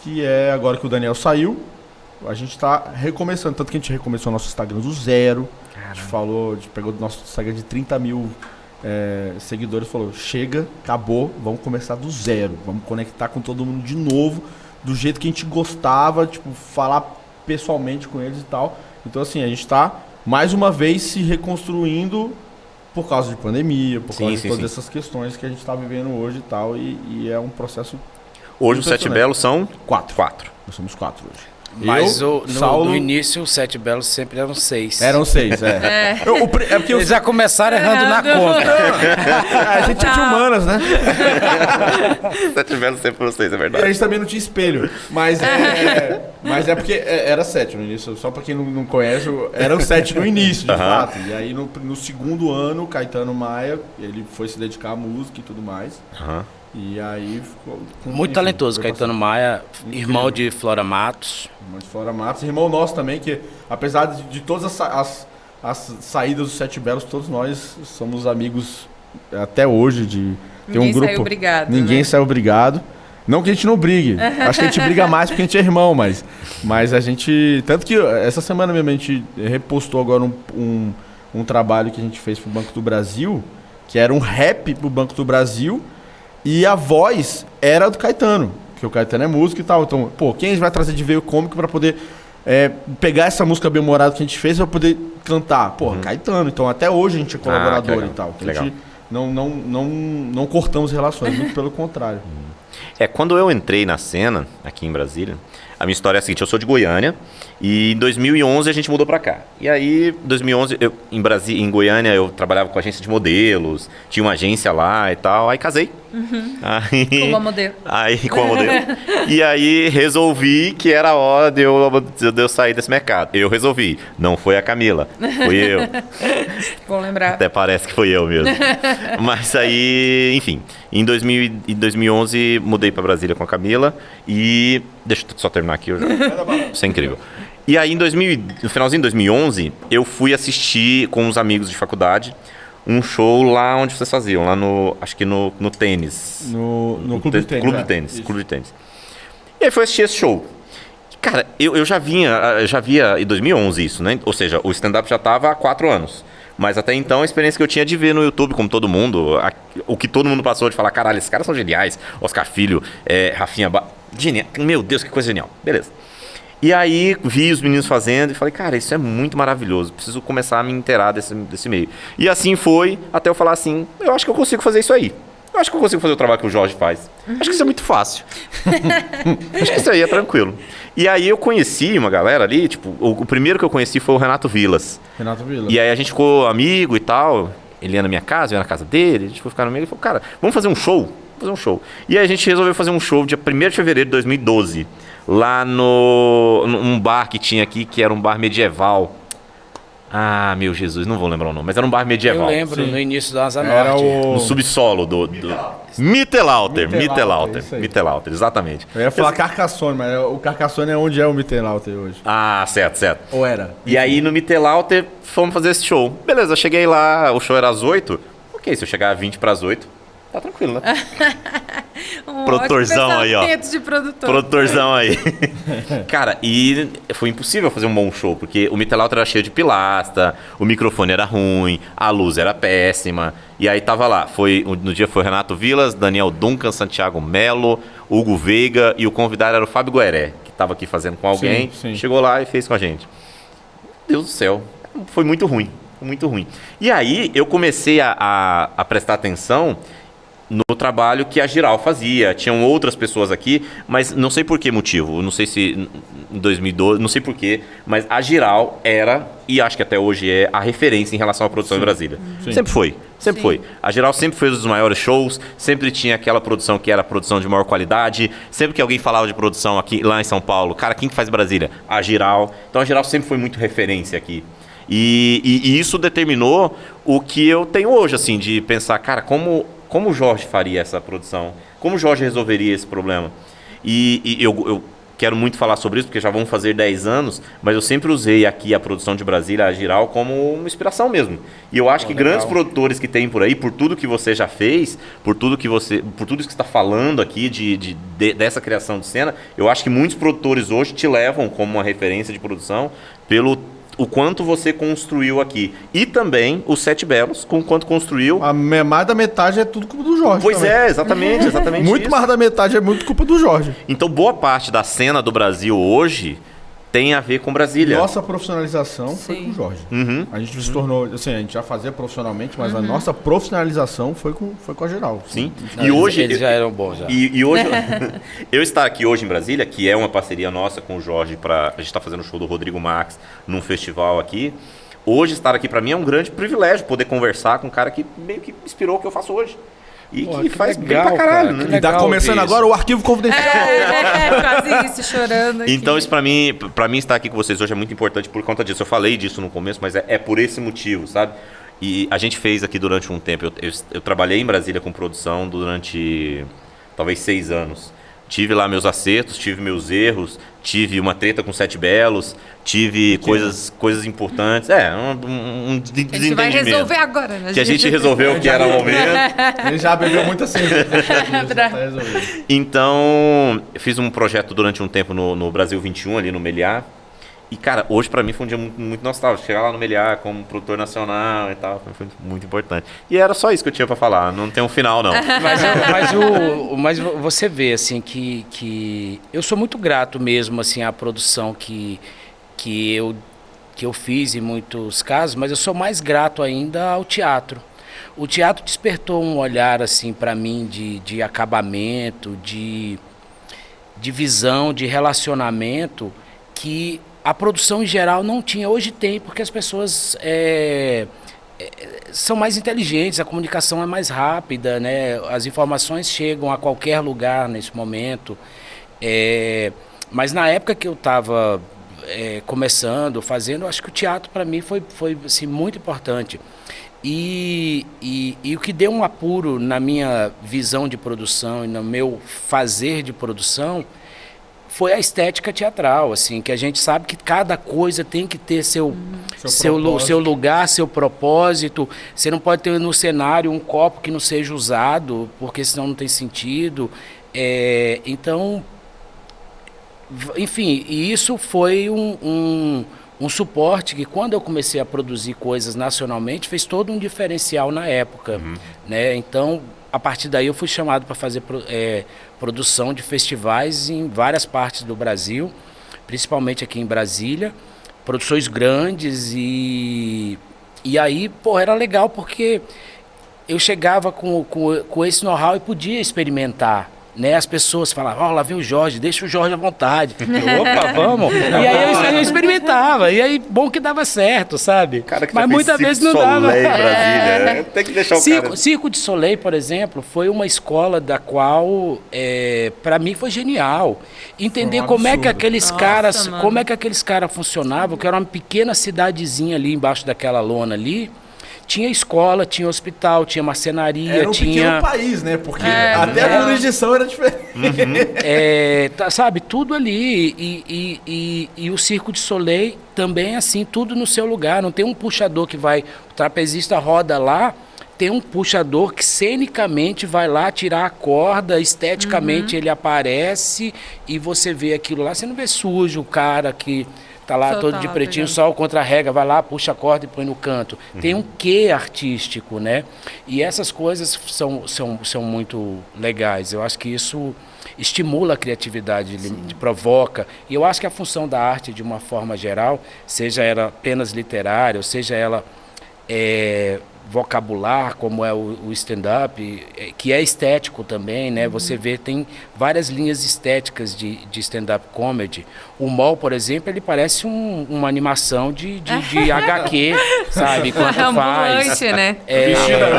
S2: que é agora que o Daniel saiu, a gente está recomeçando. Tanto que a gente recomeçou o nosso Instagram do zero. A gente pegou o nosso Instagram de 30 mil seguidores, falou, chega, acabou, vamos começar do zero. Vamos conectar com todo mundo de novo, do jeito que a gente gostava, tipo, falar pessoalmente com eles e tal. Então, assim, a gente está, mais uma vez, se reconstruindo por causa de pandemia, por causa de todas essas questões que a gente está vivendo hoje e tal, e é um processo...
S1: Hoje os Sete Belos são 4.
S2: Nós somos 4 hoje.
S3: Mas
S2: Saulo...
S3: no início, os Sete Belos sempre eram 6.
S2: Eram 6, porque
S3: eles já começaram errando na conta.
S2: A gente é de humanas, né?
S1: Sete Belos sempre foram 6, é verdade.
S2: E a gente também não tinha espelho. Mas é porque era 7 no início. Só pra quem não conhece, eram 7 no início, de fato. E aí no segundo ano, o Caetano Maia, ele foi se dedicar à música e tudo mais. E aí ficou...
S3: Muito talentoso, Caetano Maia, irmão de Flora Matos.
S2: Irmão de Flora Matos, irmão nosso também, que apesar de todas as saídas dos Sete Belos, todos nós somos amigos até hoje. Tem um grupo.
S5: Saiu brigado,
S2: Ninguém saiu brigado. Não que a gente não brigue. Acho que a gente briga mais porque a gente é irmão, mas a gente... Tanto que essa semana mesmo a gente repostou agora um trabalho que a gente fez pro Banco do Brasil, que era um rap pro Banco do Brasil, e a voz era do Caetano, porque o Caetano é músico e tal. Então, quem a gente vai trazer de veio cômico pra poder pegar essa música bem-humorada que a gente fez pra poder cantar? Caetano. Então, até hoje a gente é colaborador e tal. A gente não cortamos relações, muito pelo contrário.
S1: Quando eu entrei na cena, aqui em Brasília, a minha história é a seguinte: eu sou de Goiânia e em 2011 a gente mudou pra cá. E aí, em 2011, em Goiânia, eu trabalhava com agência de modelos, tinha uma agência lá e tal, aí casei. Aí,
S5: Com uma modelo.
S1: Aí, com a modelo. E aí, resolvi que era a hora de eu sair desse mercado. Eu resolvi. Não foi a Camila, fui eu.
S5: Bom lembrar.
S1: Até parece que fui eu mesmo. Mas aí, enfim, em 2011 mudei pra Brasília com a Camila e... Deixa eu só terminar aqui. Isso é incrível. E aí, no finalzinho de 2011, eu fui assistir com uns amigos de faculdade um show lá onde vocês faziam, lá no... Acho que no tênis.
S2: No Clube de Tênis.
S1: Clube de Tênis. E aí foi assistir esse show. Cara, eu já via em 2011 isso, né? Ou seja, o stand-up já tava há 4 anos. Mas até então a experiência que eu tinha de ver no YouTube, como todo mundo, o que todo mundo passou de falar, caralho, esses caras são geniais. Oscar Filho, Rafinha... Genial. Meu Deus, que coisa genial. Beleza. E aí vi os meninos fazendo e falei, cara, isso é muito maravilhoso, preciso começar a me inteirar desse meio. E assim foi, até eu falar assim, eu acho que eu consigo fazer isso aí. Eu acho que eu consigo fazer o trabalho que o Jorge faz. Acho que isso é muito fácil. Acho que isso aí é tranquilo. E aí eu conheci uma galera ali, tipo, o primeiro que eu conheci foi o Renato Vilas. E aí a gente ficou amigo e tal, ele ia na minha casa, eu ia na casa dele, a gente foi ficar no meio e falou, cara, vamos fazer um show? E aí a gente resolveu fazer um show dia 1º de fevereiro de 2012. Lá num bar que tinha aqui, que era um bar medieval. Ah, meu Jesus, não vou lembrar o nome, mas era um bar medieval.
S3: Eu lembro, no início da Asa
S2: Era
S3: Norte.
S2: o...
S1: No subsolo do... Mittelalter, exatamente.
S2: Eu ia falar Carcassonne, mas o Carcassonne é onde é o Mittelalter hoje.
S1: Ah, certo.
S2: Ou era?
S1: E aí no Mittelalter fomos fazer esse show. Beleza, eu cheguei lá, o show era às 8. Ok, se eu chegar às 20 para as 8, tá tranquilo, né? Produtorzão aí, ó.
S5: De produtor.
S1: Produtorzão aí. Cara, e foi impossível fazer um bom show, porque o Mittelalter era cheio de pilastra, o microfone era ruim, a luz era péssima. E aí tava lá, no dia foi Renato Vilas, Daniel Duncan, Santiago Melo, Hugo Veiga e o convidado era o Fábio Gueré, que tava aqui fazendo com alguém,
S2: sim.
S1: Chegou lá e fez com a gente. Deus do céu, foi muito ruim. E aí eu comecei a prestar atenção no trabalho que a Giral fazia. Tinham outras pessoas aqui, mas não sei por que motivo. Não sei se em 2012, não sei por quê, mas a Giral era, e acho que até hoje é, a referência em relação à produção em Brasília.
S2: Sim.
S1: Sempre foi. A Giral sempre fez os maiores shows, sempre tinha aquela produção que era a produção de maior qualidade. Sempre que alguém falava de produção aqui, lá em São Paulo, cara, quem que faz Brasília? A Giral. Então a Giral sempre foi muito referência aqui. E isso determinou o que eu tenho hoje, assim, de pensar, cara, como o Jorge faria essa produção? Como o Jorge resolveria esse problema? E eu quero muito falar sobre isso, porque já vão fazer 10 anos, mas eu sempre usei aqui a produção de Brasília, a Giral, como uma inspiração mesmo. E eu acho que grandes produtores que tem por aí, por tudo que você já fez, por tudo isso que você está falando aqui dessa criação de cena, eu acho que muitos produtores hoje te levam como uma referência de produção pelo o quanto você construiu aqui. E também os Sete Belos, com o quanto construiu.
S2: Mais da metade é tudo culpa do Jorge.
S1: Pois
S2: também.
S1: Exatamente
S2: muito
S1: isso.
S2: mais da metade é muito culpa do Jorge.
S1: Então, boa parte da cena do Brasil hoje tem a ver com Brasília.
S2: Nossa profissionalização foi com o Jorge.
S1: Uhum.
S2: A gente se tornou, assim, a gente já fazia profissionalmente, mas a nossa profissionalização foi com a Geral.
S1: Sim.
S3: E hoje eles já eram bons já.
S1: E hoje eu estar aqui hoje em Brasília, que é uma parceria nossa com o Jorge, a gente está fazendo o show do Rodrigo Max num festival aqui. Hoje estar aqui para mim é um grande privilégio, poder conversar com um cara que meio que inspirou o que eu faço hoje. E que faz
S3: legal,
S1: bem pra caralho,
S3: cara,
S1: né?
S2: E tá começando agora o arquivo confidencial.
S5: Quase isso, chorando aqui.
S1: Então isso pra mim estar aqui com vocês hoje é muito importante por conta disso. Eu falei disso no começo, mas é por esse motivo, sabe? E a gente fez aqui durante um tempo, eu trabalhei em Brasília com produção durante talvez 6 anos. Tive lá meus acertos, tive meus erros, tive uma treta com Sete Belos, tive coisas importantes. Um desentendimento.
S5: A gente vai resolver agora, né?
S1: Que a gente resolveu que era o momento.
S2: Ele já bebeu muita cerveja. Tá resolvido.
S1: Então, eu fiz um projeto durante um tempo no Brasil 21, ali no Meliá. E, cara, hoje pra mim foi um dia muito, muito nostálgico. Chegar lá no Meliá como produtor nacional e tal, foi muito importante. E era só isso que eu tinha pra falar, não tem um final, não.
S3: Mas você vê, assim, que eu sou muito grato mesmo, assim, à produção que eu fiz em muitos casos, mas eu sou mais grato ainda ao teatro. o teatro despertou um olhar assim para mim de acabamento, de visão, de relacionamento que a produção em geral não tinha. Hoje tem, porque as pessoas são mais inteligentes, a comunicação é mais rápida, né? As informações chegam a qualquer lugar nesse momento. Mas na época que eu estava começando, fazendo, acho que o teatro para mim foi assim, muito importante. E o que deu um apuro na minha visão de produção e no meu fazer de produção foi a estética teatral, assim, que a gente sabe que cada coisa tem que ter seu lugar, seu propósito. Você não pode ter no cenário um copo que não seja usado, porque senão não tem sentido. Então, enfim, e isso foi um suporte que, quando eu comecei a produzir coisas nacionalmente, fez todo um diferencial na época, né? Então, a partir daí eu fui chamado para fazer produção de festivais em várias partes do Brasil, principalmente aqui em Brasília, produções grandes e aí, pô, era legal porque eu chegava com esse know-how e podia experimentar. Né, as pessoas falavam, lá vem o Jorge, deixa o Jorge à vontade. Opa, vamos. E aí eu experimentava. E aí, bom que dava certo, sabe?
S1: Cara, que
S3: mas muitas vezes não dava.
S1: Brasília. Tem que deixar o cara...
S3: Circo de Soleil, por exemplo, foi uma escola da qual, para mim, foi genial. Entender como é que aqueles caras funcionavam, que era uma pequena cidadezinha ali embaixo daquela lona ali. Tinha escola, tinha hospital, tinha marcenaria,
S2: era um pequeno país, né? Porque até a jurisdição era diferente.
S3: Sabe, tudo ali. E o Circo de Soleil também, assim, tudo no seu lugar. Não tem um puxador que vai... O trapezista roda lá, tem um puxador que cenicamente vai lá tirar a corda, esteticamente ele aparece e você vê aquilo lá. Você não vê sujo o cara que... Tá lá todo de pretinho, só o contra-rega, vai lá, puxa a corda e põe no canto. Tem um quê artístico, né? E essas coisas são muito legais. Eu acho que isso estimula a criatividade, provoca. E eu acho que a função da arte, de uma forma geral, seja ela apenas literária, ou seja ela vocabular, como é o stand-up, que é estético também, né? Você vê, tem várias linhas estéticas de stand-up comedy. O Mol, por exemplo, ele parece uma animação de HQ, sabe? Quanto faz.
S5: Né?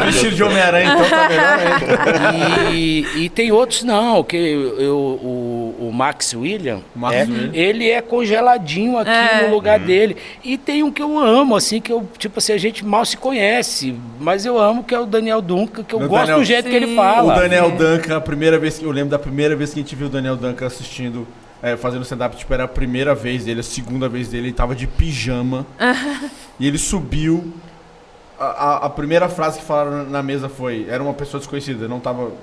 S2: Vestido de Homem-Aranha, então tá melhor ainda.
S3: E tem outros não, que o Max William, ele é congeladinho aqui no lugar dele. E tem um que eu amo, assim, que eu, tipo assim, a gente mal se conhece, mas eu amo, que é o Daniel Duncan, que eu gosto do jeito que ele fala.
S2: O Daniel Duncan, eu lembro da primeira vez que a gente viu o Daniel Duncan assistindo, fazendo stand-up, tipo, era a primeira vez dele, a segunda vez dele, ele tava de pijama. E ele subiu. A primeira frase que falaram na mesa foi, era uma pessoa desconhecida,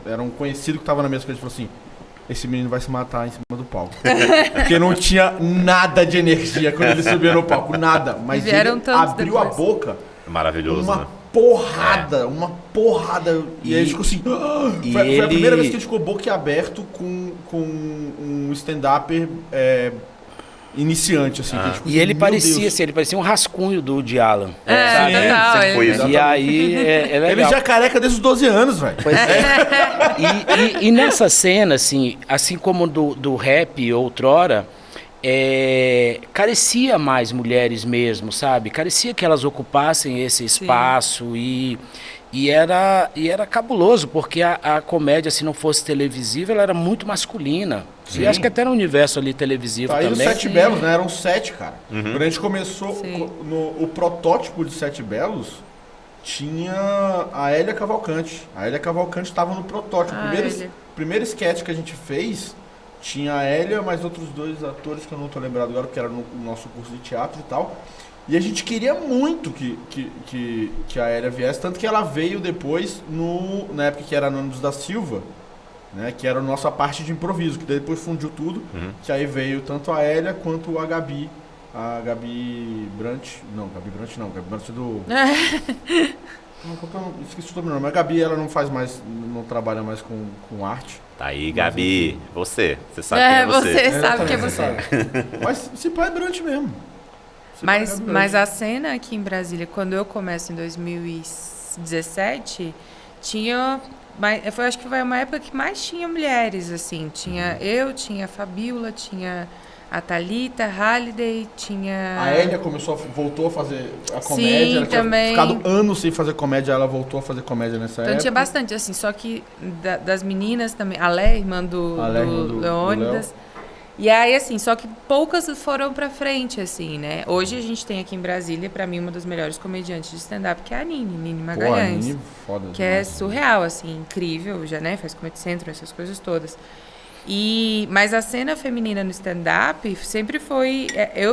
S2: era um conhecido que tava na mesa, que ele falou assim: esse menino vai se matar em cima do palco. Porque não tinha nada de energia quando ele subiu no palco, nada. Mas ele abriu a boca.
S1: Maravilhoso,
S2: uma
S1: né?
S2: Uma porrada. E aí a gente ficou assim. Foi a primeira vez que a gente ficou boquiaberto com um stand-upper iniciante, assim.
S3: E ele parecia um rascunho do Woody Allen.
S5: Total.
S3: E aí é legal.
S2: Ele já é careca desde os 12 anos, velho.
S3: E nessa cena, assim como do rap outrora, carecia mais mulheres mesmo, sabe? Carecia que elas ocupassem esse espaço e era cabuloso, porque a comédia, se não fosse televisiva, ela era muito masculina. E acho que até no universo ali televisivo também.
S2: Aí os Sete Belos, né? Eram 7, cara. Quando a gente começou, o protótipo de Sete Belos tinha a Hélia Cavalcante. A Hélia Cavalcante estava no protótipo. O primeiro sketch que a gente fez tinha a Hélia, mais outros 2 atores que eu não tô lembrado agora, porque era no nosso curso de teatro e tal. E a gente queria muito que a Hélia viesse, tanto que ela veio depois, na época que era Anônimos da Silva, né, que era a nossa parte de improviso, que depois fundiu tudo, que aí veio tanto a Hélia quanto a Gabi. A Gabi Brant. Não, Gabi Brant é do... esqueci o nome, mas a Gabi, ela não faz mais, não trabalha mais com arte.
S1: Tá aí, Gabi, você sabe quem é você.
S5: Você sabe que é você.
S2: Mas se pá é Brant mesmo.
S5: Mas a cena aqui em Brasília, quando eu começo em 2006, 2017, tinha... acho que foi uma época que mais tinha mulheres, assim. Tinha tinha a Fabiola, tinha a Thalita, Halliday, tinha...
S2: A Elia voltou a fazer a comédia.
S5: Sim,
S2: ela
S5: também.
S2: tinha ficado anos sem fazer comédia, ela voltou a fazer comédia nessa época.
S5: Então tinha bastante, assim, só que das meninas também, a Lé, irmã do Leônidas. E aí, assim, só que poucas foram pra frente, assim, né? Hoje a gente tem aqui em Brasília, pra mim, uma das melhores comediantes de stand-up, que é a Nini Magalhães.
S2: Nini, foda
S5: que é surreal, assim, incrível, já, né? Faz Comedy Central, essas coisas todas. Mas a cena feminina no stand-up sempre foi...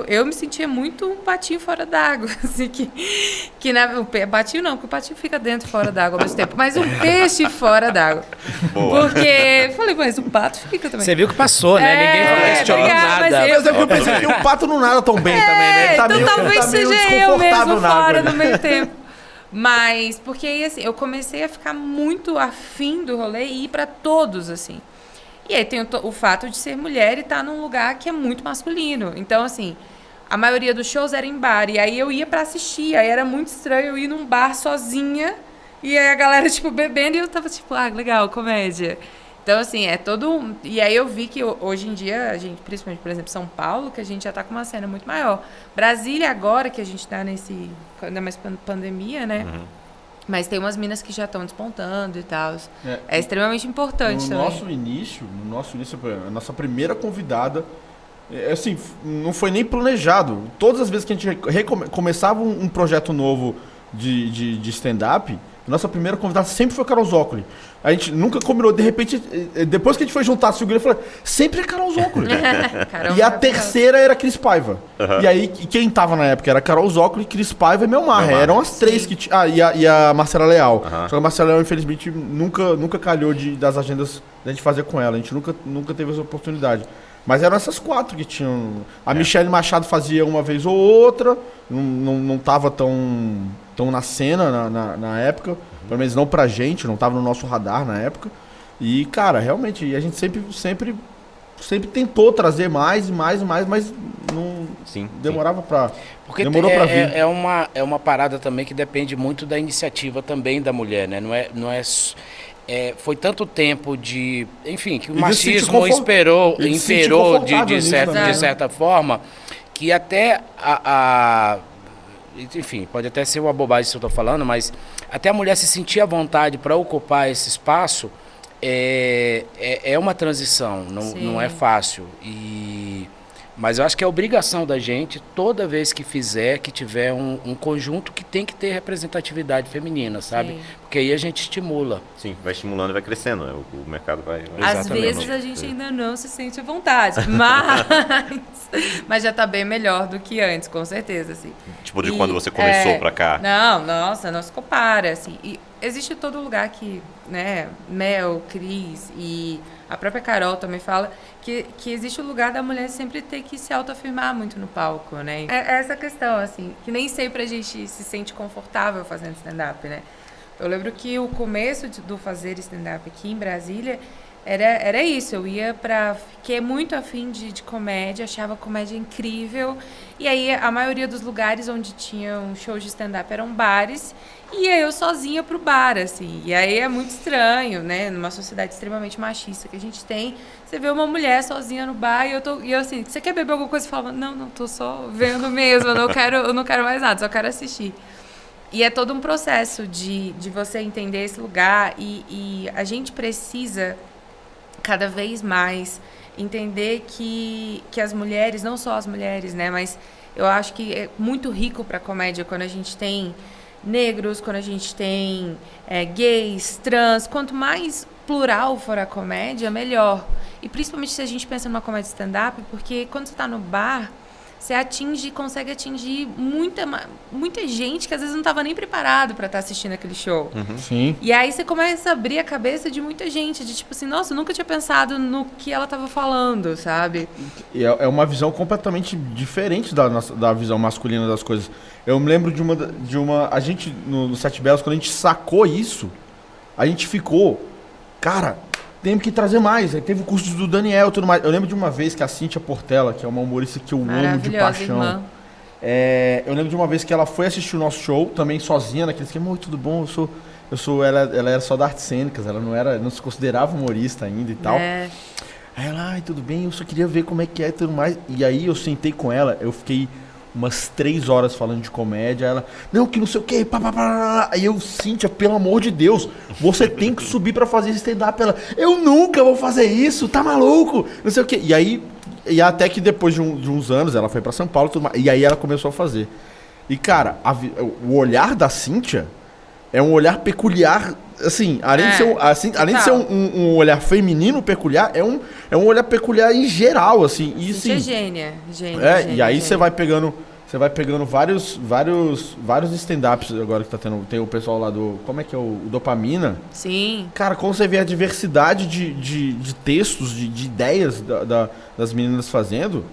S5: Eu me sentia muito um patinho fora d'água, assim, patinho não, porque o patinho fica dentro e fora d'água ao mesmo tempo, mas um peixe fora d'água. Porque, falei, mas o pato fica também.
S3: Você viu que passou, né? Ninguém questionou nada.
S2: Mas eu pensei que o pato não nada tão bem também, né? Tá
S5: então
S2: meio,
S5: talvez
S2: tá meio
S5: seja eu mesmo
S2: na
S5: fora
S2: água,
S5: no meio tempo. Mas, porque aí, assim, eu comecei a ficar muito afim do rolê e ir pra todos, assim. E aí tem o fato de ser mulher e estar num lugar que é muito masculino. Então, assim, a maioria dos shows era em bar. E aí eu ia pra assistir. Aí era muito estranho eu ir num bar sozinha. E aí a galera, tipo, bebendo. E eu tava, tipo, legal, comédia. Então, assim, é todo... E aí eu vi que hoje em dia, a gente, principalmente, por exemplo, São Paulo, que a gente já tá com uma cena muito maior. Brasília agora, que a gente tá nesse... Ainda mais pandemia, né? Mas tem umas minas que já estão despontando e tal. É extremamente importante também.
S2: No nosso início, a nossa primeira convidada, assim, não foi nem planejado. Todas as vezes que a gente começava um projeto novo de stand-up, a nossa primeira convidada sempre foi a Carol Zócoli. A gente nunca combinou, de repente, depois que a gente foi juntar a figuras, eu falei, sempre é Carol Zócoli. E a terceira era Cris Paiva. E aí, quem tava na época era Carol Zócoli, Cris Paiva e Mel Maher. Eram as três que tinham. E a Marcela Leal. Só que a Marcela Leal, infelizmente, nunca calhou das agendas da gente fazer com ela. A gente nunca teve essa oportunidade. Mas eram essas quatro que tinham. A Michelle Machado fazia uma vez ou outra, não tava tão na cena na época. Pelo menos não pra gente, não tava no nosso radar na época. E, cara, realmente, a gente sempre tentou trazer mais, mas não demorava pra...
S3: Porque
S2: demorou pra vir.
S3: É uma parada também que depende muito da iniciativa também da mulher, né? Não é foi tanto tempo de... Enfim, que o machismo imperou de certa forma, que até enfim, pode até ser uma bobagem se eu estou falando, mas até a mulher se sentir à vontade para ocupar esse espaço é uma transição, não é fácil. Mas eu acho que é obrigação da gente, toda vez que tiver um conjunto que tem que ter representatividade feminina, sabe? Sim. Porque aí a gente estimula.
S1: Sim, vai estimulando e vai crescendo, né? O mercado vai...
S5: Às vezes a gente ainda não se sente à vontade, mas já tá bem melhor do que antes, com certeza, assim.
S1: Tipo, de quando você começou pra cá.
S5: Não se compara, assim. E existe todo lugar que, né, Mel, Cris e a própria Carol também fala que existe o lugar da mulher sempre ter que se autoafirmar muito no palco, né? É essa questão, assim, que nem sempre a gente se sente confortável fazendo stand-up, né? Eu lembro que o começo do fazer stand-up aqui em Brasília era isso. Eu ia fiquei muito afim de comédia, achava comédia incrível. E aí a maioria dos lugares onde tinham shows de stand-up eram bares. E aí eu sozinha pro bar, assim. E aí é muito estranho, né? Numa sociedade extremamente machista que a gente tem, você vê uma mulher sozinha no bar e eu assim, você quer beber alguma coisa? Você fala, não, tô só vendo mesmo, eu não quero mais nada, só quero assistir. E é todo um processo de você entender esse lugar e a gente precisa cada vez mais entender que as mulheres, não só as mulheres, né? Mas eu acho que é muito rico pra comédia quando a gente tem negros, quando a gente tem gays, trans, quanto mais plural for a comédia, melhor. E principalmente se a gente pensa numa comédia stand-up, porque quando você está no bar, você consegue atingir muita gente que às vezes não estava nem preparado para estar assistindo aquele show.
S2: Sim.
S5: E aí você começa a abrir a cabeça de muita gente, de tipo assim, nossa, eu nunca tinha pensado no que ela estava falando, sabe?
S2: E é uma visão completamente diferente da visão masculina das coisas. Eu me lembro de uma a gente, no Sete Belos, quando a gente sacou isso, a gente ficou, cara, temos que trazer mais. Aí teve o curso do Daniel e tudo mais. Eu lembro de uma vez que a Cíntia Portela, que é uma humorista que eu amo de paixão. Irmã. Eu lembro de uma vez que ela foi assistir o nosso show, também sozinha, naquele esquema, oi, tudo bom, ela era só da artes cênicas, ela não se considerava humorista ainda e tal.
S5: É.
S2: Aí ela, ai, tudo bem, eu só queria ver como é que é e tudo mais. E aí eu sentei com ela, eu fiquei umas 3 horas falando de comédia. Ela, não, que não sei o que, pá. Aí eu, Cíntia, pelo amor de Deus, você tem que subir pra fazer esse stand-up. Ela, eu nunca vou fazer isso, tá maluco? Não sei o que. E aí, até que depois de uns anos, ela foi pra São Paulo e tudo mais. E aí ela começou a fazer. E cara, o olhar da Cíntia é um olhar peculiar. Assim, além de ser um olhar feminino peculiar, é um olhar peculiar em geral, assim. E,
S5: Cíntia
S2: assim,
S5: gênia.
S2: E aí você vai pegando vários stand-ups agora que tá tendo. Tem o pessoal lá do. Como é que é? O Dopamina.
S5: Sim.
S2: Cara, como você vê a diversidade de textos, de ideias das meninas fazendo,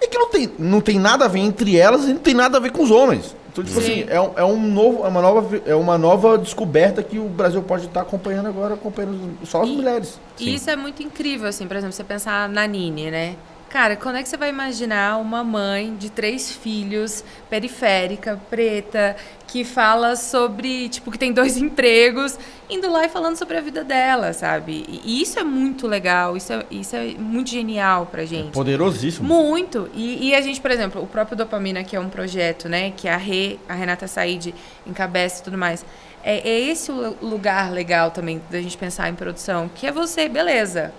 S2: é que não tem nada a ver entre elas e não tem nada a ver com os homens. Então, tipo assim, é uma nova descoberta que o Brasil pode estar acompanhando agora, acompanhando só as mulheres.
S5: E isso é muito incrível, assim, por exemplo, você pensar na Nini, né? Cara, quando é que você vai imaginar uma mãe de 3 filhos, periférica, preta, que fala sobre, tipo, que tem 2 empregos, indo lá e falando sobre a vida dela, sabe? E isso é muito legal, isso é muito genial pra gente.
S2: É poderosíssimo.
S5: Muito. E a gente, por exemplo, o próprio Dopamina, que é um projeto, né, que a Renata Said encabeça e tudo mais, é esse o lugar legal também da gente pensar em produção, que é você, beleza.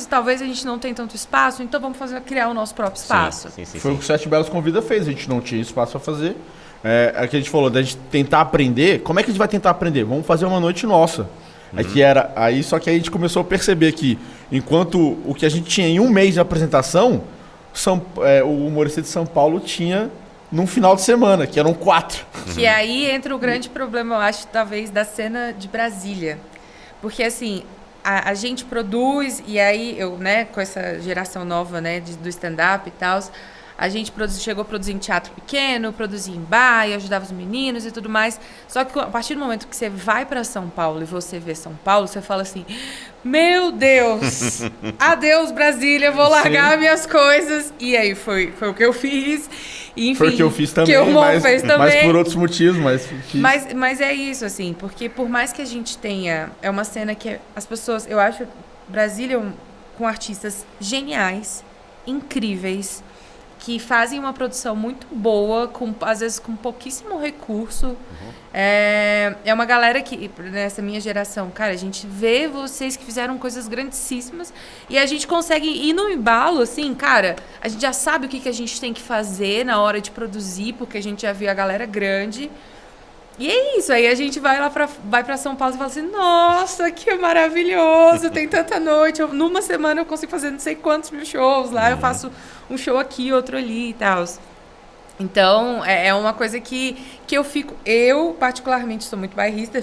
S5: Talvez a gente não tenha tanto espaço, então vamos criar o nosso próprio espaço.
S1: Sim.
S2: Foi o que o Sete Belos Convida fez, a gente não tinha espaço para fazer. É que a gente falou, da gente tentar aprender. Como é que a gente vai tentar aprender? Vamos fazer uma noite nossa. Só que aí a gente começou a perceber que, enquanto o que a gente tinha em um mês de apresentação, o humorista de São Paulo tinha num final de semana, que eram 4.
S5: Que aí entra o grande problema, eu acho, talvez, da cena de Brasília. Porque, assim, a gente produz, e aí eu, né, com essa geração nova, né, do stand-up e tal, a gente chegou a produzir em teatro pequeno, produzia em bar, e ajudava os meninos e tudo mais. Só que a partir do momento que você vai para São Paulo e você vê São Paulo, você fala assim, meu Deus, adeus Brasília, vou largar minhas coisas. E aí foi o que eu fiz. E, enfim,
S2: foi o que eu fiz também,
S5: que o Mon fez também.
S2: Mas por outros motivos,
S5: Mas é isso, assim, porque por mais que a gente tenha, é uma cena que as pessoas, eu acho, Brasília com artistas geniais, incríveis, que fazem uma produção muito boa, às vezes com pouquíssimo recurso. É uma galera que, nessa minha geração, cara, a gente vê vocês que fizeram coisas grandíssimas e a gente consegue ir no embalo, assim, cara, a gente já sabe o que a gente tem que fazer na hora de produzir, porque a gente já viu a galera grande. E é isso, aí a gente vai pra São Paulo e fala assim, nossa, que maravilhoso, tem tanta noite, numa semana eu consigo fazer não sei quantos mil shows lá, eu faço um show aqui, outro ali e tal. Então, é uma coisa que eu particularmente sou muito bairrista,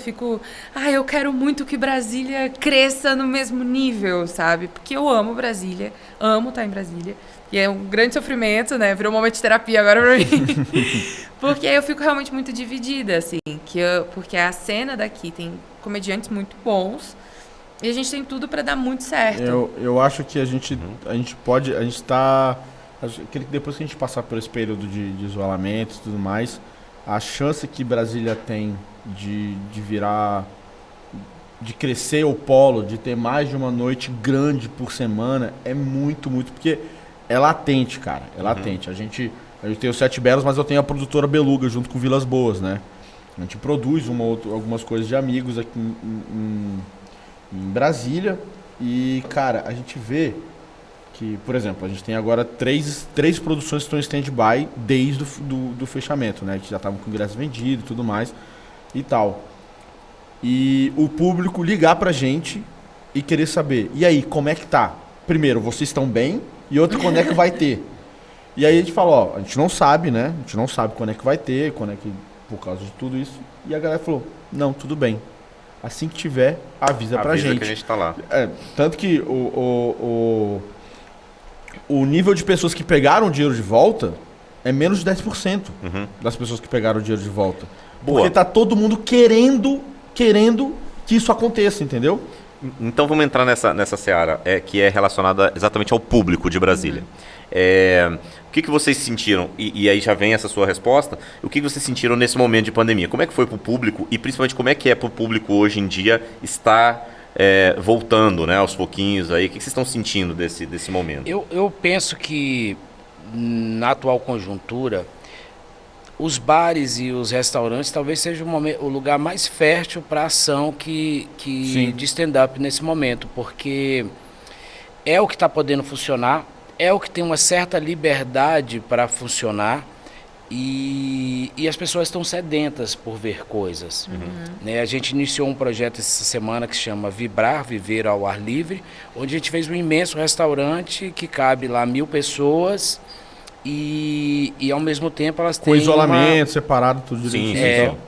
S5: eu quero muito que Brasília cresça no mesmo nível, sabe? Porque eu amo Brasília, amo estar em Brasília. E é um grande sofrimento, né? Virou um momento de terapia agora pra mim. Porque eu fico realmente muito dividida, assim. Porque a cena daqui tem comediantes muito bons e a gente tem tudo pra dar muito certo.
S2: Eu acho que a gente tá... Acho que depois que a gente passar por esse período de isolamento e tudo mais, a chance que Brasília tem de virar... de crescer o polo, de ter mais de uma noite grande por semana, é muito, muito... Porque é latente, cara. É latente. A gente tem os Sete Belos, mas eu tenho a produtora Beluga junto com Vilas Boas, né? A gente produz algumas coisas de amigos aqui em Brasília. E, cara, a gente vê que, por exemplo, a gente tem agora três produções que estão em stand-by desde do fechamento, né? Que já estavam com ingresso vendido e tudo mais e tal. E o público ligar pra gente e querer saber, e aí, como é que tá? Primeiro, vocês estão bem? E outro, quando é que vai ter? E aí a gente fala, a gente não sabe, né? A gente não sabe quando é que vai ter, quando é que... Por causa de tudo isso. E a galera falou, não, tudo bem. Assim que tiver, avisa pra gente.
S1: Que a gente tá lá.
S2: Tanto que o nível de pessoas que pegaram o dinheiro de volta é menos de 10% das pessoas que pegaram o dinheiro de volta.
S1: Boa.
S2: Porque tá todo mundo querendo que isso aconteça, entendeu?
S1: Então vamos entrar nessa seara, que é relacionada exatamente ao público de Brasília. O que vocês sentiram? E aí já vem essa sua resposta. O que vocês sentiram nesse momento de pandemia? Como é que foi para o público e principalmente como é que é para o público hoje em dia estar voltando, né, aos pouquinhos aí? O que vocês estão sentindo desse momento?
S3: Eu penso que na atual conjuntura os bares e os restaurantes talvez seja o lugar mais fértil para ação de stand-up nesse momento, porque é o que está podendo funcionar, é o que tem uma certa liberdade para funcionar e as pessoas estão sedentas por ver coisas. Né? A gente iniciou um projeto essa semana que se chama Vibrar, Viver ao Ar Livre, onde a gente fez um imenso restaurante que cabe lá 1.000 pessoas. E ao mesmo tempo elas têm
S2: com isolamento, separado, tudo direitinho.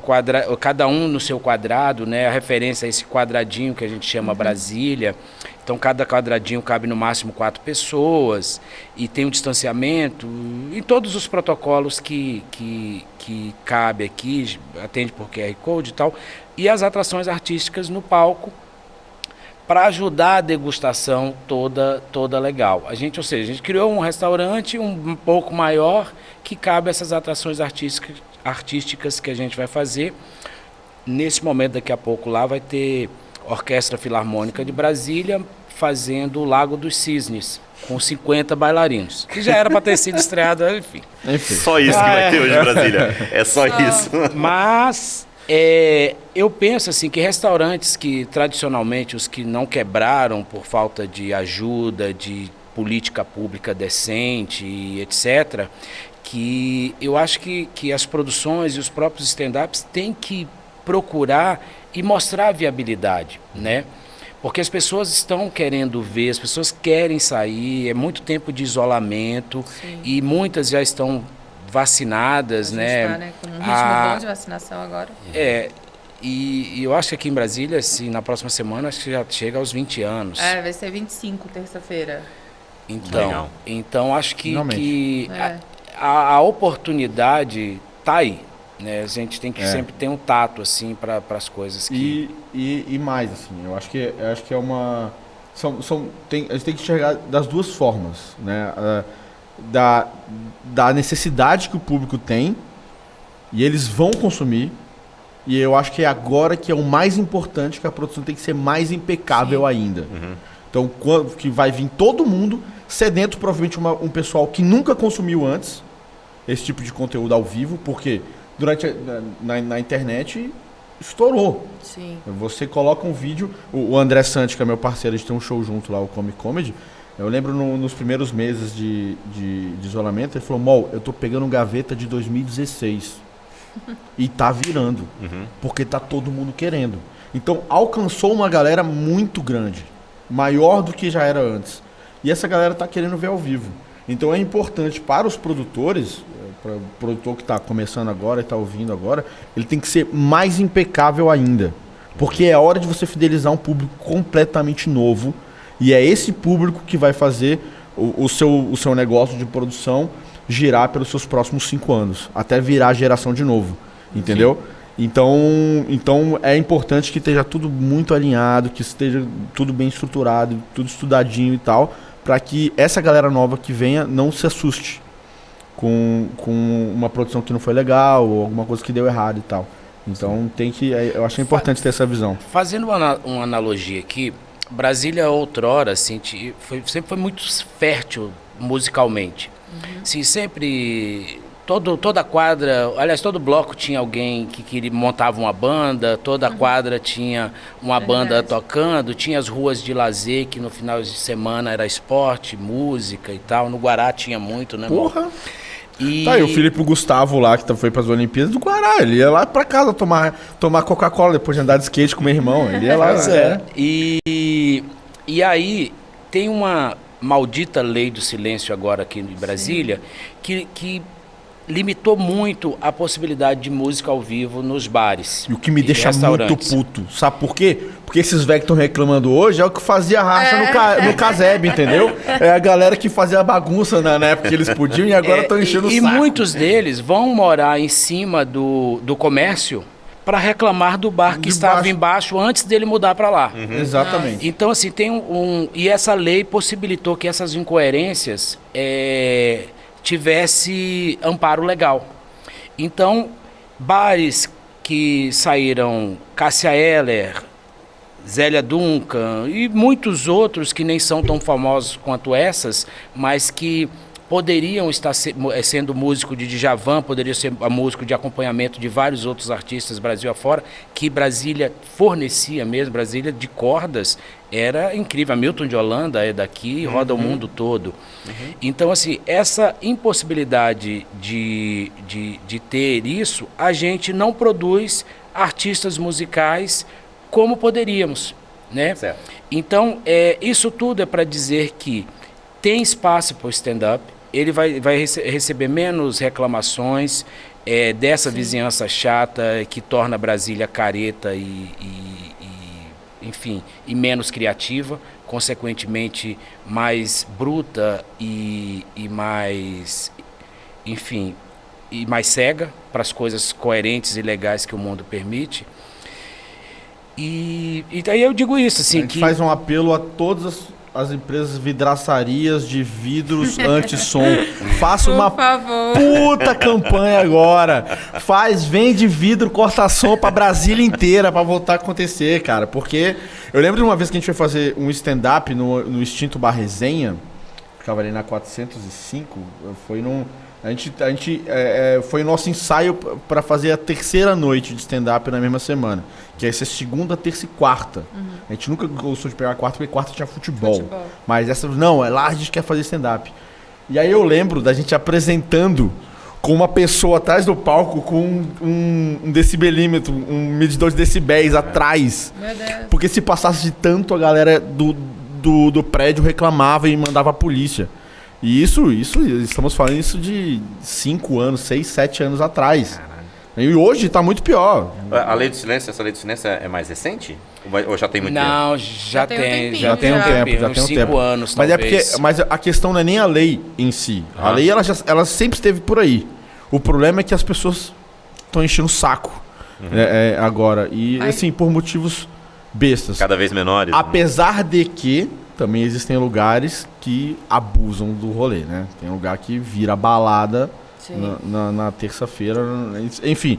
S3: Cada um no seu quadrado, né? A referência a esse quadradinho que a gente chama Brasília. Então cada quadradinho cabe no máximo 4 pessoas e tem um distanciamento em todos os protocolos que cabe aqui, atende por QR Code e tal. E as atrações artísticas no palco para ajudar a degustação toda legal. A gente criou um restaurante um pouco maior que cabe essas atrações artísticas que a gente vai fazer. Nesse momento, daqui a pouco, lá vai ter Orquestra Filarmônica de Brasília fazendo o Lago dos Cisnes, com 50 bailarinos, que já era para ter sido estreado, enfim.
S1: Só isso que vai ter hoje em Brasília. É só isso.
S3: Mas eu penso assim que restaurantes que tradicionalmente os que não quebraram por falta de ajuda, de política pública decente, etc., que eu acho que as produções e os próprios stand-ups têm que procurar e mostrar a viabilidade, né? Porque as pessoas estão querendo ver, as pessoas querem sair, é muito tempo de isolamento. Sim. E muitas já estão vacinadas, né?
S5: Está, né? Com um ritmo bom de vacinação agora.
S3: E eu acho que aqui em Brasília, assim, na próxima semana, acho que já chega aos 20 anos.
S5: Vai ser 25, terça-feira.
S3: Então acho que a oportunidade tá aí, né? A gente tem que sempre ter um tato, assim, para as coisas que...
S2: E mais, assim, eu acho que é uma... a gente tem que enxergar das duas formas, né? Da necessidade que o público tem e eles vão consumir, e eu acho que é agora que é o mais importante, que a produção tem que ser mais impecável ainda. Então, que vai vir todo mundo sedento, provavelmente um pessoal que nunca consumiu antes esse tipo de conteúdo ao vivo, porque na internet estourou.
S5: Sim.
S2: Você coloca um vídeo, o André Santi, que é meu parceiro, a gente tem um show junto lá, o Comic Comedy. Eu lembro nos primeiros meses de isolamento, ele falou: Mol, eu tô pegando gaveta de 2016 e tá virando, porque tá todo mundo querendo. Então alcançou uma galera muito grande, maior do que já era antes. E essa galera tá querendo ver ao vivo. Então é importante para os produtores, para o produtor que está começando agora e está ouvindo agora, ele tem que ser mais impecável ainda. Porque é hora de você fidelizar um público completamente novo. E é esse público que vai fazer o seu negócio de produção girar pelos seus próximos 5 anos. Até virar geração de novo. Entendeu? Então é importante que esteja tudo muito alinhado, que esteja tudo bem estruturado, tudo estudadinho e tal, para que essa galera nova que venha não se assuste com uma produção que não foi legal ou alguma coisa que deu errado e tal. Então eu acho importante ter essa visão.
S3: Fazendo uma analogia aqui, Brasília outrora assim, sempre foi muito fértil musicalmente. Assim, sempre toda quadra, aliás, todo bloco tinha alguém que montava uma banda, toda quadra tinha uma banda tocando, tinha as ruas de lazer que no final de semana era esporte, música e tal. No Guará tinha muito, né?
S2: Porra! Tá aí o Filipe Gustavo lá, que foi para as Olimpíadas do Guará. Ele ia lá para casa tomar Coca-Cola depois de andar de skate com meu irmão. Ele ia lá.
S3: E aí tem uma maldita lei do silêncio agora aqui em Brasília que limitou muito a possibilidade de música ao vivo nos bares.
S2: E o que me deixa muito puto. Sabe por quê? Porque esses velhos que estão reclamando hoje é o que fazia racha no Caseb, entendeu? É a galera que fazia bagunça na época que eles podiam e agora estão enchendo o saco.
S3: E muitos deles vão morar em cima do comércio para reclamar do bar que estava embaixo antes dele mudar para lá.
S2: Exatamente.
S3: Então, assim, e essa lei possibilitou que essas incoerências tivesse amparo legal. Então, bares que saíram, Cássia Eller, Zélia Duncan e muitos outros que nem são tão famosos quanto essas, mas que poderiam estar sendo músico de Djavan, poderia ser músico de acompanhamento de vários outros artistas Brasil afora, que Brasília fornecia mesmo, Brasília de cordas, era incrível. Hamilton de Holanda é daqui, roda o mundo todo. Então, assim, essa impossibilidade de ter isso, a gente não produz artistas musicais como poderíamos, né?
S1: Certo.
S3: Então, isso tudo é para dizer que tem espaço para o stand-up, ele vai receber menos reclamações dessa vizinhança chata que torna Brasília careta enfim, e menos criativa, consequentemente mais bruta e mais, enfim, e mais cega para as coisas coerentes e legais que o mundo permite. E daí eu digo isso, assim,
S2: a gente faz um apelo a todas as empresas vidraçarias de vidros anti-som. Faça uma puta campanha agora. Vende vidro, corta som pra Brasília inteira pra voltar a acontecer, cara. Porque eu lembro de uma vez que a gente foi fazer um stand-up no extinto Bar Resenha, ficava ali na 405, foi num... foi o nosso ensaio para fazer a terceira noite de stand-up na mesma semana. Que ia ser segunda, terça e quarta. A gente nunca gostou de pegar a quarta, porque quarta tinha futebol. Mas essa, não, lá a gente quer fazer stand-up. E aí eu lembro da gente apresentando com uma pessoa atrás do palco com um decibelímetro, um medidor de decibéis atrás.
S5: Meu Deus.
S2: Porque se passasse de tanto, a galera do prédio reclamava e mandava a polícia. E isso, estamos falando isso de 5 anos, 6, 7 anos atrás. Caralho. E hoje tá muito pior.
S1: A lei do silêncio, essa lei do silêncio é mais recente? Ou já tem muito tempo?
S3: Não, já tem
S2: uns
S3: 5 anos,
S2: mas
S3: talvez.
S2: Mas a questão não é nem a lei em si. A lei, ela sempre esteve por aí. O problema é que as pessoas estão enchendo o saco agora. E, assim, por motivos bestas.
S1: Cada vez menores.
S2: Apesar de que também existem lugares que abusam do rolê, né? Tem lugar que vira balada na terça-feira. Enfim,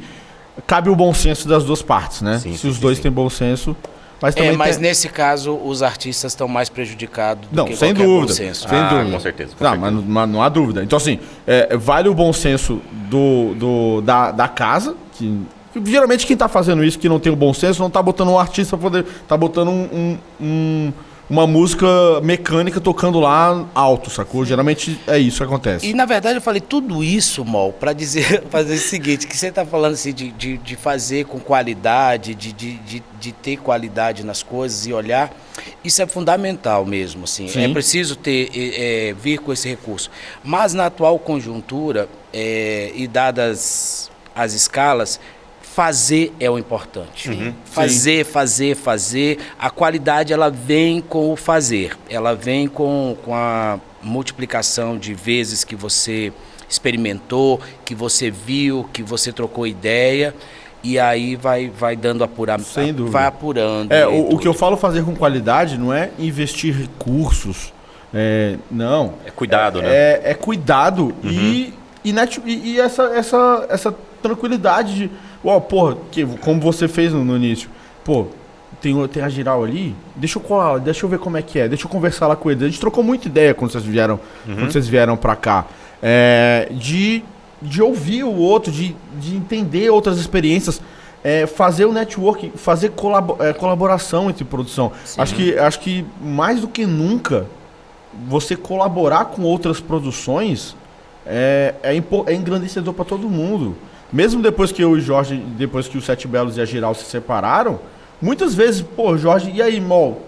S2: cabe o bom senso das duas partes, né? Se os dois têm bom senso. Mas também
S3: nesse caso, os artistas estão mais prejudicados do que
S2: sem
S3: qualquer
S2: dúvida,
S3: bom senso.
S2: Sem dúvida.
S1: Com certeza.
S2: Mas não há dúvida. Então, assim, vale o bom senso da casa, que geralmente quem tá fazendo isso, que não tem o bom senso, não tá botando um artista pra poder... Tá botando uma música mecânica tocando lá alto, sacou? Geralmente é isso que acontece.
S3: E, na verdade, eu falei tudo isso, Mol, para fazer o seguinte, que você tá falando assim de fazer com qualidade, de ter qualidade nas coisas e olhar, isso é fundamental mesmo, assim.
S2: Sim.
S3: É preciso vir com esse recurso. Mas, na atual conjuntura, e dadas as escalas, fazer é o importante. Fazer. A qualidade, ela vem com o fazer. Ela vem com a multiplicação de vezes que você experimentou, que você viu, que você trocou ideia. E aí vai dando
S2: Sem dúvida.
S3: Vai apurando.
S2: O que eu falo fazer com qualidade não é investir recursos. Não.
S1: É cuidado, né?
S2: É cuidado e essa tranquilidade de... como você fez no início. Pô, tem a Giral ali, deixa eu colar, deixa eu ver como é que é, deixa eu conversar lá com eles. A gente trocou muita ideia quando vocês vieram pra cá. De ouvir o outro, de entender outras experiências, fazer o network, fazer colaboração entre produção. Acho que mais do que nunca, você colaborar com outras produções é engrandecedor pra todo mundo. Mesmo depois que eu e o Jorge, depois que o Sete Belos e a Giral se separaram, muitas vezes, Jorge, e aí, Mol?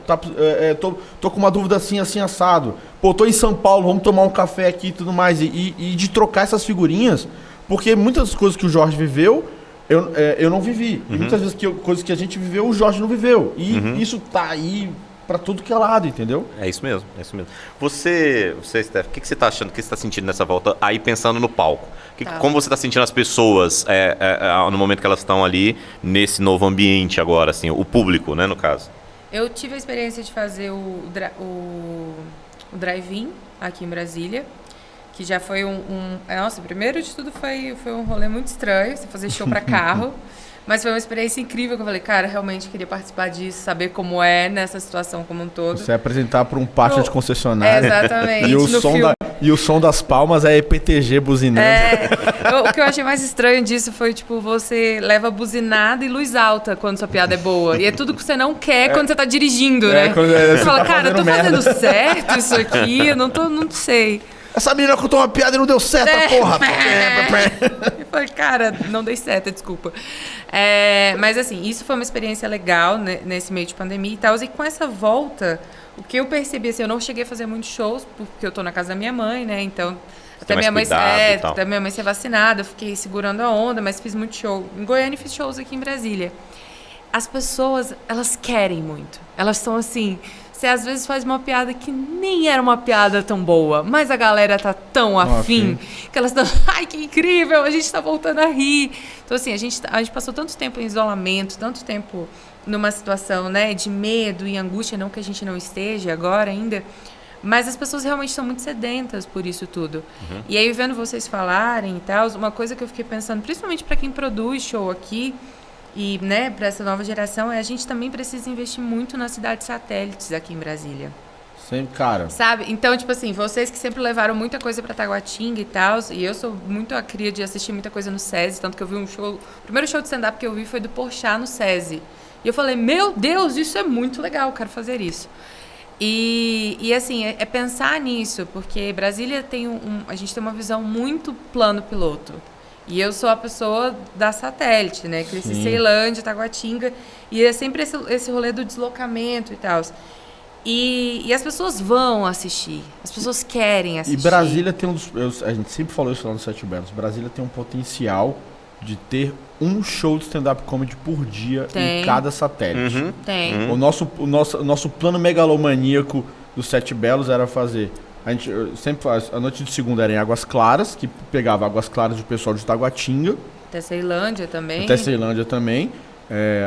S2: Tô com uma dúvida assim, assado. Tô em São Paulo, vamos tomar um café aqui e tudo mais. E de trocar essas figurinhas, porque muitas coisas que o Jorge viveu, eu não vivi. E muitas vezes coisas que a gente viveu, o Jorge não viveu. E isso tá aí pra tudo que é lado, entendeu?
S1: É isso mesmo, é isso mesmo. Você Steph, o que você tá achando, o que você tá sentindo nessa volta aí pensando no palco? Como você tá sentindo as pessoas no momento que elas estão ali nesse novo ambiente agora, assim, o público, né, no caso?
S5: Eu tive a experiência de fazer o drive-in aqui em Brasília, que já foi nossa, primeiro de tudo foi um rolê muito estranho, você fazer show pra carro. Mas foi uma experiência incrível, que eu falei, cara, realmente queria participar disso, saber como é nessa situação como um todo.
S2: Você apresentar para um pátio de concessionária.
S5: Exatamente.
S2: E o som das palmas é EPTG buzinando.
S5: O que eu achei mais estranho disso foi, tipo, você leva buzinada e luz alta quando sua piada é boa. E é tudo que você não quer quando você tá dirigindo, né? Você fala, cara, eu tô fazendo certo isso aqui, eu não sei.
S2: Essa menina contou uma piada e não deu certo, porra!
S5: Eu falei, cara, não dei certo, desculpa. Mas assim, isso foi uma experiência legal, né, nesse meio de pandemia e tal. E com essa volta, o que eu percebi, assim, eu não cheguei a fazer muitos shows, porque eu tô na casa da minha mãe, né? Então, até minha mãe ser vacinada, eu fiquei segurando a onda, mas fiz muito show. Em Goiânia fiz shows aqui em Brasília. As pessoas, elas querem muito. Elas estão assim... Você às vezes faz uma piada que nem era uma piada tão boa, mas a galera tá tão afim que elas estão, ai, que incrível, a gente tá voltando a rir. Então, assim, a gente passou tanto tempo em isolamento, tanto tempo numa situação, né, de medo e angústia, não que a gente não esteja agora ainda, mas as pessoas realmente estão muito sedentas por isso tudo. Uhum. E aí, vendo vocês falarem e tal, uma coisa que eu fiquei pensando, principalmente para quem produz show aqui, e, né, para essa nova geração, a gente também precisa investir muito nas cidades satélites aqui em Brasília.
S2: Sempre, cara.
S5: Sabe? Então, tipo assim, vocês que sempre levaram muita coisa pra Taguatinga e tal, e eu sou muito a cria de assistir muita coisa no SESI, tanto que eu vi um show... O primeiro show de stand-up que eu vi foi do Porchat no SESI. E eu falei, meu Deus, isso é muito legal, eu quero fazer isso. E assim, é pensar nisso, porque Brasília tem a gente tem uma visão muito plano piloto. E eu sou a pessoa da satélite, né? Cresci em Ceilândia, Taguatinga. E é sempre esse rolê do deslocamento e tal. E as pessoas vão assistir. As pessoas querem assistir.
S2: E Brasília tem a gente sempre falou isso lá no Sete Belos. Brasília tem um potencial de ter um show de stand-up comedy por dia em cada satélite.
S1: Uhum.
S5: Tem.
S2: O nosso plano megalomaníaco do Sete Belos era fazer... A gente sempre faz, a noite de segunda era em Águas Claras, que pegava Águas Claras do pessoal de Taguatinga.
S5: Até Ceilândia também.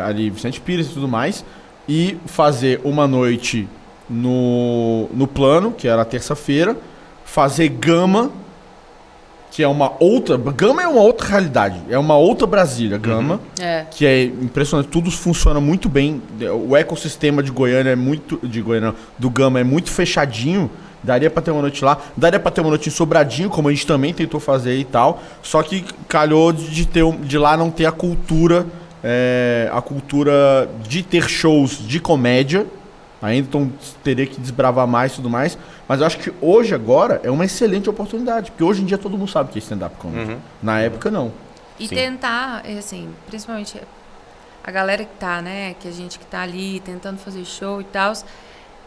S2: Ali Vicente Pires e tudo mais. E fazer uma noite no plano, que era a terça-feira. Fazer Gama, que é uma outra... Gama é uma outra realidade, é uma outra Brasília, Gama. Que é impressionante, tudo funciona muito bem. O ecossistema de Goiânia do Gama é muito fechadinho. Daria pra ter uma noite lá, daria pra ter uma noite em Sobradinho, como a gente também tentou fazer e tal. Só que calhou de lá não ter a cultura de ter shows de comédia. Ainda então teria que desbravar mais e tudo mais. Mas eu acho que hoje, agora, é uma excelente oportunidade. Porque hoje em dia todo mundo sabe o que é stand-up comedy.
S1: Uhum.
S2: Na época, não.
S5: E tentar, assim, principalmente a galera que tá, né? Que a gente que tá ali tentando fazer show e tal...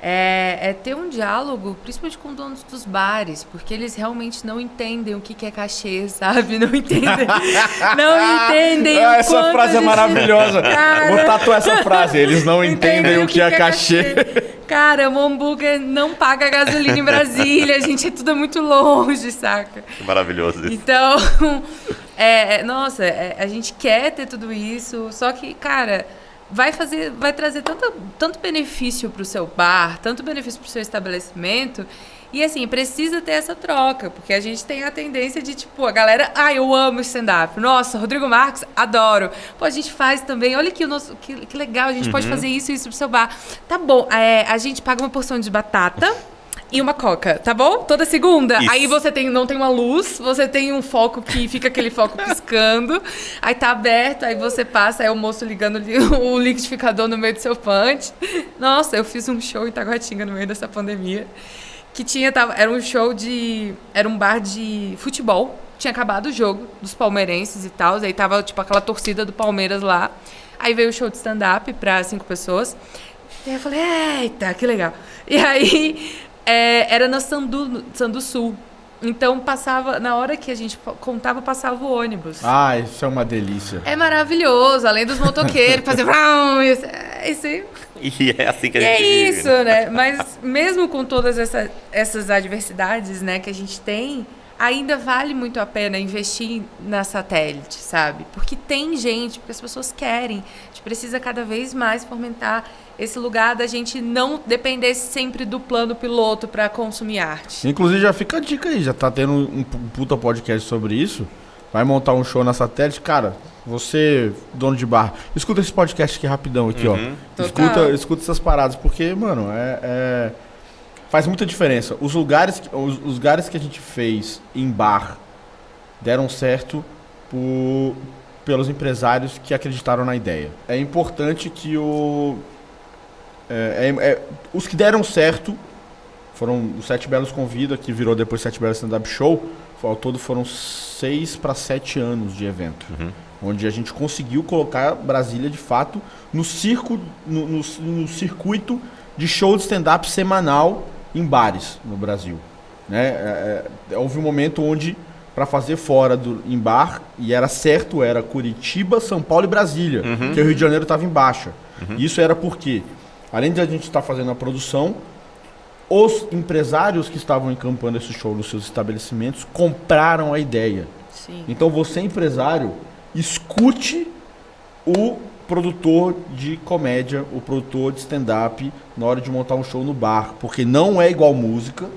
S5: É ter um diálogo, principalmente com donos dos bares, porque eles realmente não entendem o que é cachê, sabe? Não entendem. Não entendem.
S2: Essa frase é maravilhosa.
S5: Cara,
S2: vou tatuar essa frase. Eles não entendem o que é cachê.
S5: Cara, o hambúrguer não paga gasolina em Brasília, a gente é tudo muito longe, saca?
S1: Que maravilhoso isso.
S5: Então, a gente quer ter tudo isso, só que, cara... vai trazer tanto benefício para o seu bar, tanto benefício para o seu estabelecimento. E assim, precisa ter essa troca, porque a gente tem a tendência de, tipo, a galera, eu amo stand-up. Nossa, Rodrigo Marques, adoro. Pô, a gente faz também, olha aqui que legal, a gente pode fazer isso pro seu bar. Tá bom, a gente paga uma porção de batata e uma coca, tá bom? Toda segunda.
S1: Isso.
S5: Aí você não tem uma luz, você tem um foco que fica aquele foco piscando, aí tá aberto, aí você passa, aí o moço ligando o liquidificador no meio do seu punch. Nossa, eu fiz um show em Taguatinga no meio dessa pandemia, que era um bar de futebol, tinha acabado o jogo dos palmeirenses e tal, aí tava tipo aquela torcida do Palmeiras lá, aí veio o show de stand-up pra 5 pessoas, e aí eu falei, eita, que legal. E aí... era na Sandu Sul. Então, na hora que a gente contava, passava o ônibus.
S2: Isso é uma delícia.
S5: É maravilhoso. Além dos motoqueiros, fazer... Isso aí.
S1: E é assim que a
S5: E
S1: gente
S5: é
S1: vive,
S5: isso,
S1: né?
S5: né? Mas mesmo com todas essas adversidades, né, que a gente tem, ainda vale muito a pena investir na satélite, sabe? Porque tem gente, porque as pessoas querem. A gente precisa cada vez mais fomentar esse lugar da gente não depender sempre do plano piloto para consumir arte.
S2: Inclusive, já fica a dica aí, já tá tendo um puta podcast sobre isso. Vai montar um show na satélite, cara. Você, dono de bar, escuta esse podcast aqui rapidão aqui, ó.
S5: Total.
S2: Escuta essas paradas, porque, mano, faz muita diferença. Os lugares que a gente fez em bar deram certo pelos empresários que acreditaram na ideia. É importante que os que deram certo foram os 7 Belos Convida, que virou depois 7 Belos Stand-Up Show. Ao todo foram 6 para 7 anos de evento. Onde a gente conseguiu colocar Brasília, de fato, no circuito de show de stand-up semanal em bares no Brasil. Né? Houve um momento onde, para fazer fora em bar, e era certo, era Curitiba, São Paulo e Brasília, que o Rio de Janeiro estava em baixa. Isso era porque, além de a gente estar fazendo a produção, os empresários que estavam encampando esse show nos seus estabelecimentos compraram a ideia.
S5: Sim.
S2: Então você, empresário, escute o produtor de comédia, o produtor de stand-up na hora de montar um show no bar, porque não é igual música,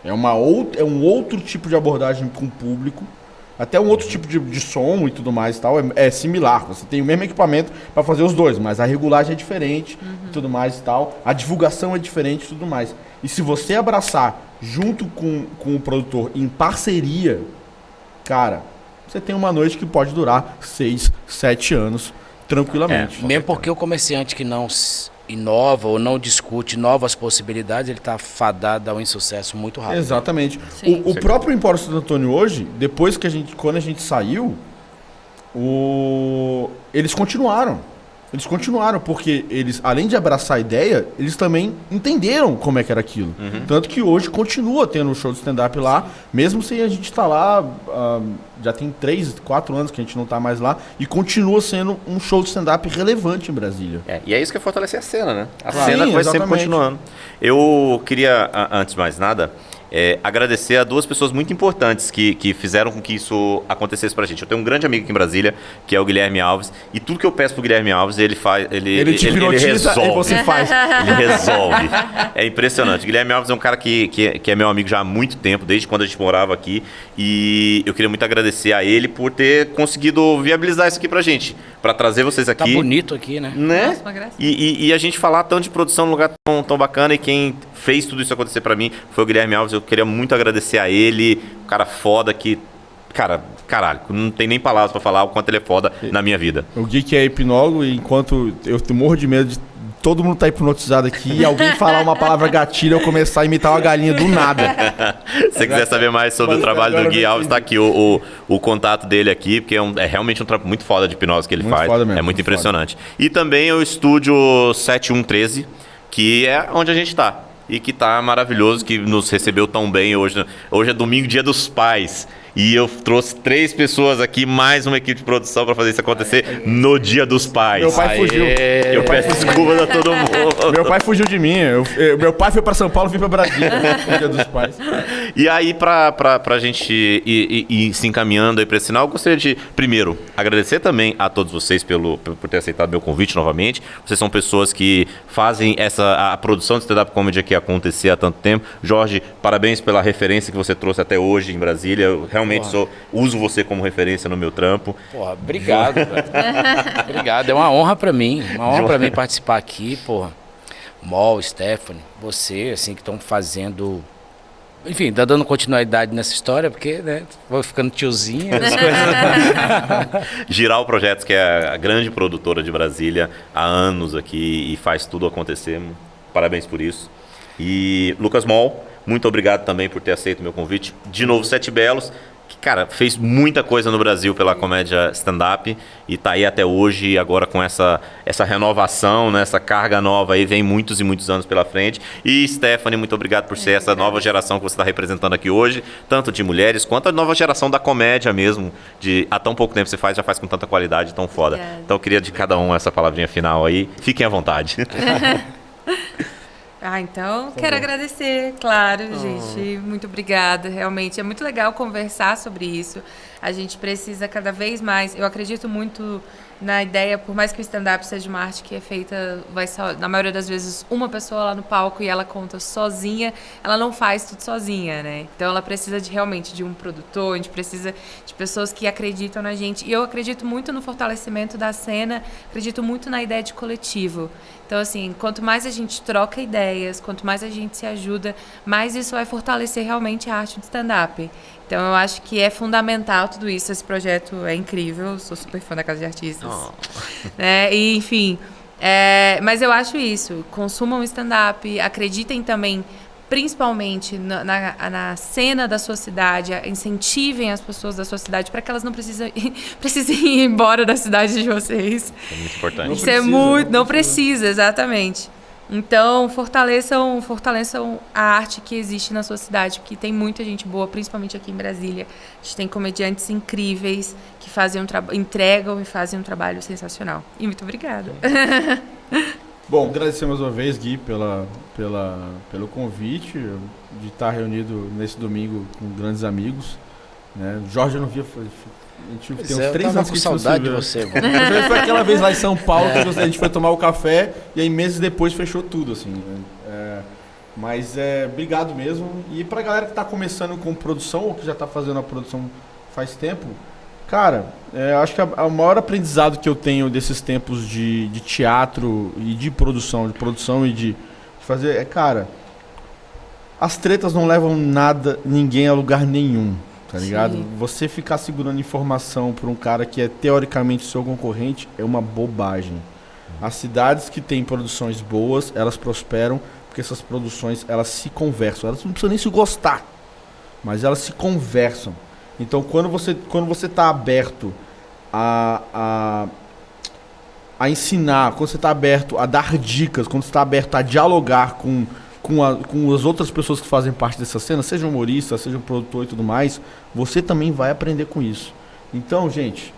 S2: é um outro tipo de abordagem com o público, até um outro tipo de som e tudo mais e tal, é similar, você tem o mesmo equipamento para fazer os dois, mas a regulagem é diferente e tudo mais e tal, a divulgação é diferente e tudo mais. E se você abraçar junto com o produtor em parceria, cara, você tem uma noite que pode durar 6, 7 anos tranquilamente.
S3: Mesmo porque o comerciante que não inova ou não discute novas possibilidades, ele está fadado a um insucesso muito rápido.
S2: Exatamente.
S5: Sim.
S2: O próprio Empório Santo Antônio hoje, depois que quando a gente saiu, eles continuaram. Eles continuaram, porque eles, além de abraçar a ideia, eles também entenderam como é que era aquilo. Tanto que hoje continua tendo um show de stand-up lá, mesmo sem a gente estar lá, já tem 3, 4 anos que a gente não está mais lá, e continua sendo um show de stand-up relevante em Brasília.
S1: E é isso que é fortalecer a cena, né? A
S2: Claro.
S1: cena
S2: Sim,
S1: que vai sempre
S2: exatamente.
S1: continuando. Eu queria, antes de mais nada, agradecer a 2 pessoas muito importantes que fizeram com que isso acontecesse pra gente. Eu tenho um grande amigo aqui em Brasília, que é o Guilherme Alves, e tudo que eu peço pro Guilherme Alves, ele faz, ele
S2: te hipnotiza
S1: resolve.
S2: e você faz.
S1: Ele resolve. É impressionante. Guilherme Alves é um cara que é meu amigo já há muito tempo, desde quando a gente morava aqui, e eu queria muito agradecer a ele por ter conseguido viabilizar isso aqui pra gente, pra trazer vocês aqui.
S3: Tá bonito aqui, né?
S1: Né?
S5: Nossa, uma graça.
S1: E a gente falar tanto de produção num lugar tão bacana, e quem fez tudo isso acontecer pra mim foi o Guilherme Alves. Eu queria muito agradecer a ele, um cara foda que, caralho, não tem nem palavras pra falar o quanto ele é foda na minha vida.
S2: O Gui que é hipnólogo, e enquanto eu morro de medo de todo mundo tá hipnotizado aqui e alguém falar uma palavra gatilho, eu começar a imitar uma galinha do nada.
S1: Se você quiser saber mais sobre o trabalho do Gui Alves, tá aqui o contato dele aqui, porque é realmente um trampo muito foda de hipnose que ele
S2: Muito
S1: faz.
S2: foda mesmo,
S1: É muito
S2: muito
S1: impressionante. E também o estúdio 7113, que é onde a gente tá. E que tá maravilhoso, que nos recebeu tão bem hoje. Hoje é domingo, Dia dos Pais. E eu trouxe 3 pessoas aqui, mais uma equipe de produção pra fazer isso acontecer no Dia dos Pais.
S2: Meu pai fugiu.
S1: Eu peço desculpas a todo mundo.
S2: Meu pai fugiu de mim. Meu pai foi pra São Paulo e vim pra Brasília no Dia dos Pais.
S1: E aí, pra gente ir se encaminhando aí pra esse sinal, eu gostaria de, primeiro, agradecer também a todos vocês por ter aceitado meu convite novamente. Vocês são pessoas que fazem a produção de stand-up comedy aqui acontecer há tanto tempo. Jorge, parabéns pela referência que você trouxe até hoje em Brasília. Eu realmente uso você como referência no meu trampo.
S3: Porra, obrigado, velho. Obrigado, é uma honra pra mim. Uma honra pra mim participar aqui, porra. Mol, Stephanie, você, assim, que estão fazendo... Enfim, tá dando continuidade nessa história, porque, né, vou ficando tiozinho, as coisas...
S1: Giral Projetos, que é a grande produtora de Brasília há anos aqui e faz tudo acontecer. Parabéns por isso. E Lucas Mol, muito obrigado também por ter aceito o meu convite. De novo, 7 Belos, que, cara, fez muita coisa no Brasil pela comédia stand-up e tá aí até hoje, e agora com essa renovação, né, essa carga nova aí, vem muitos e muitos anos pela frente. E Stephanie, muito obrigado por ser essa nova geração que você está representando aqui hoje, tanto de mulheres quanto a nova geração da comédia mesmo, de há tão pouco tempo você já faz com tanta qualidade, tão foda.
S5: Obrigada.
S1: Então eu queria de cada um essa palavrinha final aí, fiquem à vontade.
S5: Então, quero agradecer, claro, gente. Muito obrigada, realmente. É muito legal conversar sobre isso. A gente precisa cada vez mais. Eu acredito muito na ideia, por mais que o stand-up seja uma arte que é feita, na maioria das vezes, uma pessoa lá no palco e ela conta sozinha, ela não faz tudo sozinha, né? Então ela precisa realmente de um produtor, a gente precisa de pessoas que acreditam na gente. E eu acredito muito no fortalecimento da cena, acredito muito na ideia de coletivo. Então, assim, quanto mais a gente troca ideias, quanto mais a gente se ajuda, mais isso vai fortalecer realmente a arte do stand-up. Então, eu acho que é fundamental tudo isso. Esse projeto é incrível. Eu sou super fã da Casa de Artistas. E, enfim, mas eu acho isso. Consumam stand-up, acreditem também, principalmente na cena da sua cidade, incentivem as pessoas da sua cidade para que elas não precisem ir embora da cidade de vocês.
S1: É muito importante.
S5: Isso é muito... Não precisa, exatamente. Então, fortaleçam a arte que existe na sua cidade, porque tem muita gente boa, principalmente aqui em Brasília. A gente tem comediantes incríveis que entregam e fazem um trabalho sensacional. E muito obrigada.
S2: Bom, agradecer mais uma vez, Gui, pelo convite de estar reunido nesse domingo com grandes amigos. Né? Jorge eu não via... A gente tem uns 3 anos
S3: com saudade de você, mano.
S2: Foi aquela vez lá em São Paulo que a gente foi tomar o café e aí meses depois fechou tudo, assim. Né? Mas obrigado mesmo. E pra galera que tá começando com produção ou que já tá fazendo a produção faz tempo, cara, acho que o maior aprendizado que eu tenho desses tempos de teatro e de produção e de fazer cara, as tretas não levam ninguém a lugar nenhum. Tá ligado? Sim. Você ficar segurando informação por um cara que é teoricamente seu concorrente é uma bobagem. As cidades que têm produções boas, elas prosperam porque essas produções, elas se conversam. Elas não precisam nem se gostar, mas elas se conversam. Então, quando você tá aberto a ensinar, quando você tá aberto a dar dicas, quando você tá aberto a dialogar com as outras pessoas que fazem parte dessa cena, seja humorista, seja produtor e tudo mais, você também vai aprender com isso. Então, gente,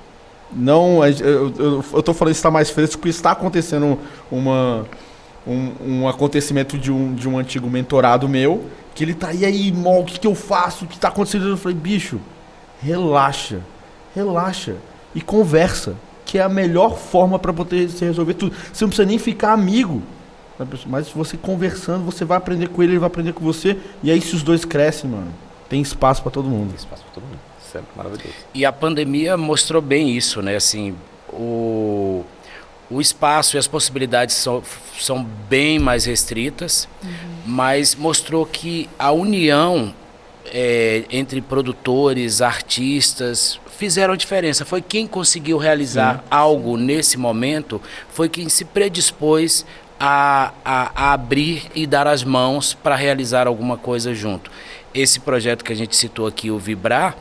S2: eu tô falando isso tá mais fresco porque está acontecendo um acontecimento de um antigo mentorado meu, que ele tá aí, Mol, o que eu faço? O que tá acontecendo? Eu falei, bicho, relaxa e conversa, que é a melhor forma para poder se resolver tudo. Você não precisa nem ficar amigo. Mas você conversando, você vai aprender com ele vai aprender com você. E aí, se os dois crescem, mano, tem espaço pra todo mundo.
S1: Tem espaço pra todo mundo. Isso é maravilhoso.
S3: E a pandemia mostrou bem isso, né? Assim, o espaço e as possibilidades são bem mais restritas, mas mostrou que a união entre produtores, artistas, fizeram a diferença. Foi quem conseguiu realizar algo nesse momento, foi quem se predispôs a abrir e dar as mãos para realizar alguma coisa junto. Esse projeto que a gente citou aqui, o Vibrar,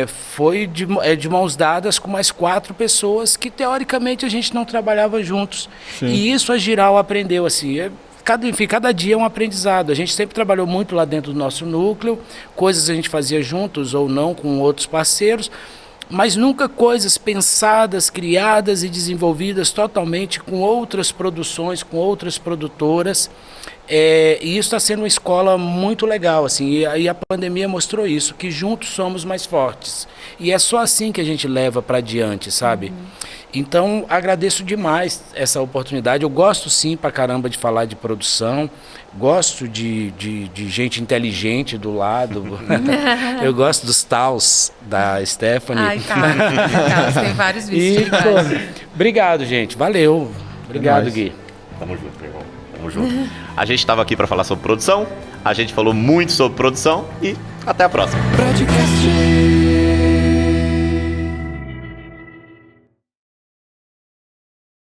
S3: foi de mãos dadas com mais 4 pessoas que teoricamente a gente não trabalhava juntos. Sim. E isso a Giral aprendeu assim. Cada dia é um aprendizado. A gente sempre trabalhou muito lá dentro do nosso núcleo, coisas a gente fazia juntos ou não com outros parceiros, mas nunca coisas pensadas, criadas e desenvolvidas totalmente com outras produções, com outras produtoras. E isso está sendo uma escola muito legal, assim, e a pandemia mostrou isso, que juntos somos mais fortes. E é só assim que a gente leva para adiante, sabe? Então, agradeço demais essa oportunidade. Eu gosto sim pra caramba de falar de produção, gosto de gente inteligente do lado. Eu gosto dos taus da Stephanie.
S5: Ai, tá. Tem vários vídeos.
S3: Obrigado, gente. Valeu. Obrigado, Gui.
S1: Tamo junto, irmão. Tamo junto. A gente estava aqui para falar sobre produção, a gente falou muito sobre produção e até a próxima.
S6: Podcast.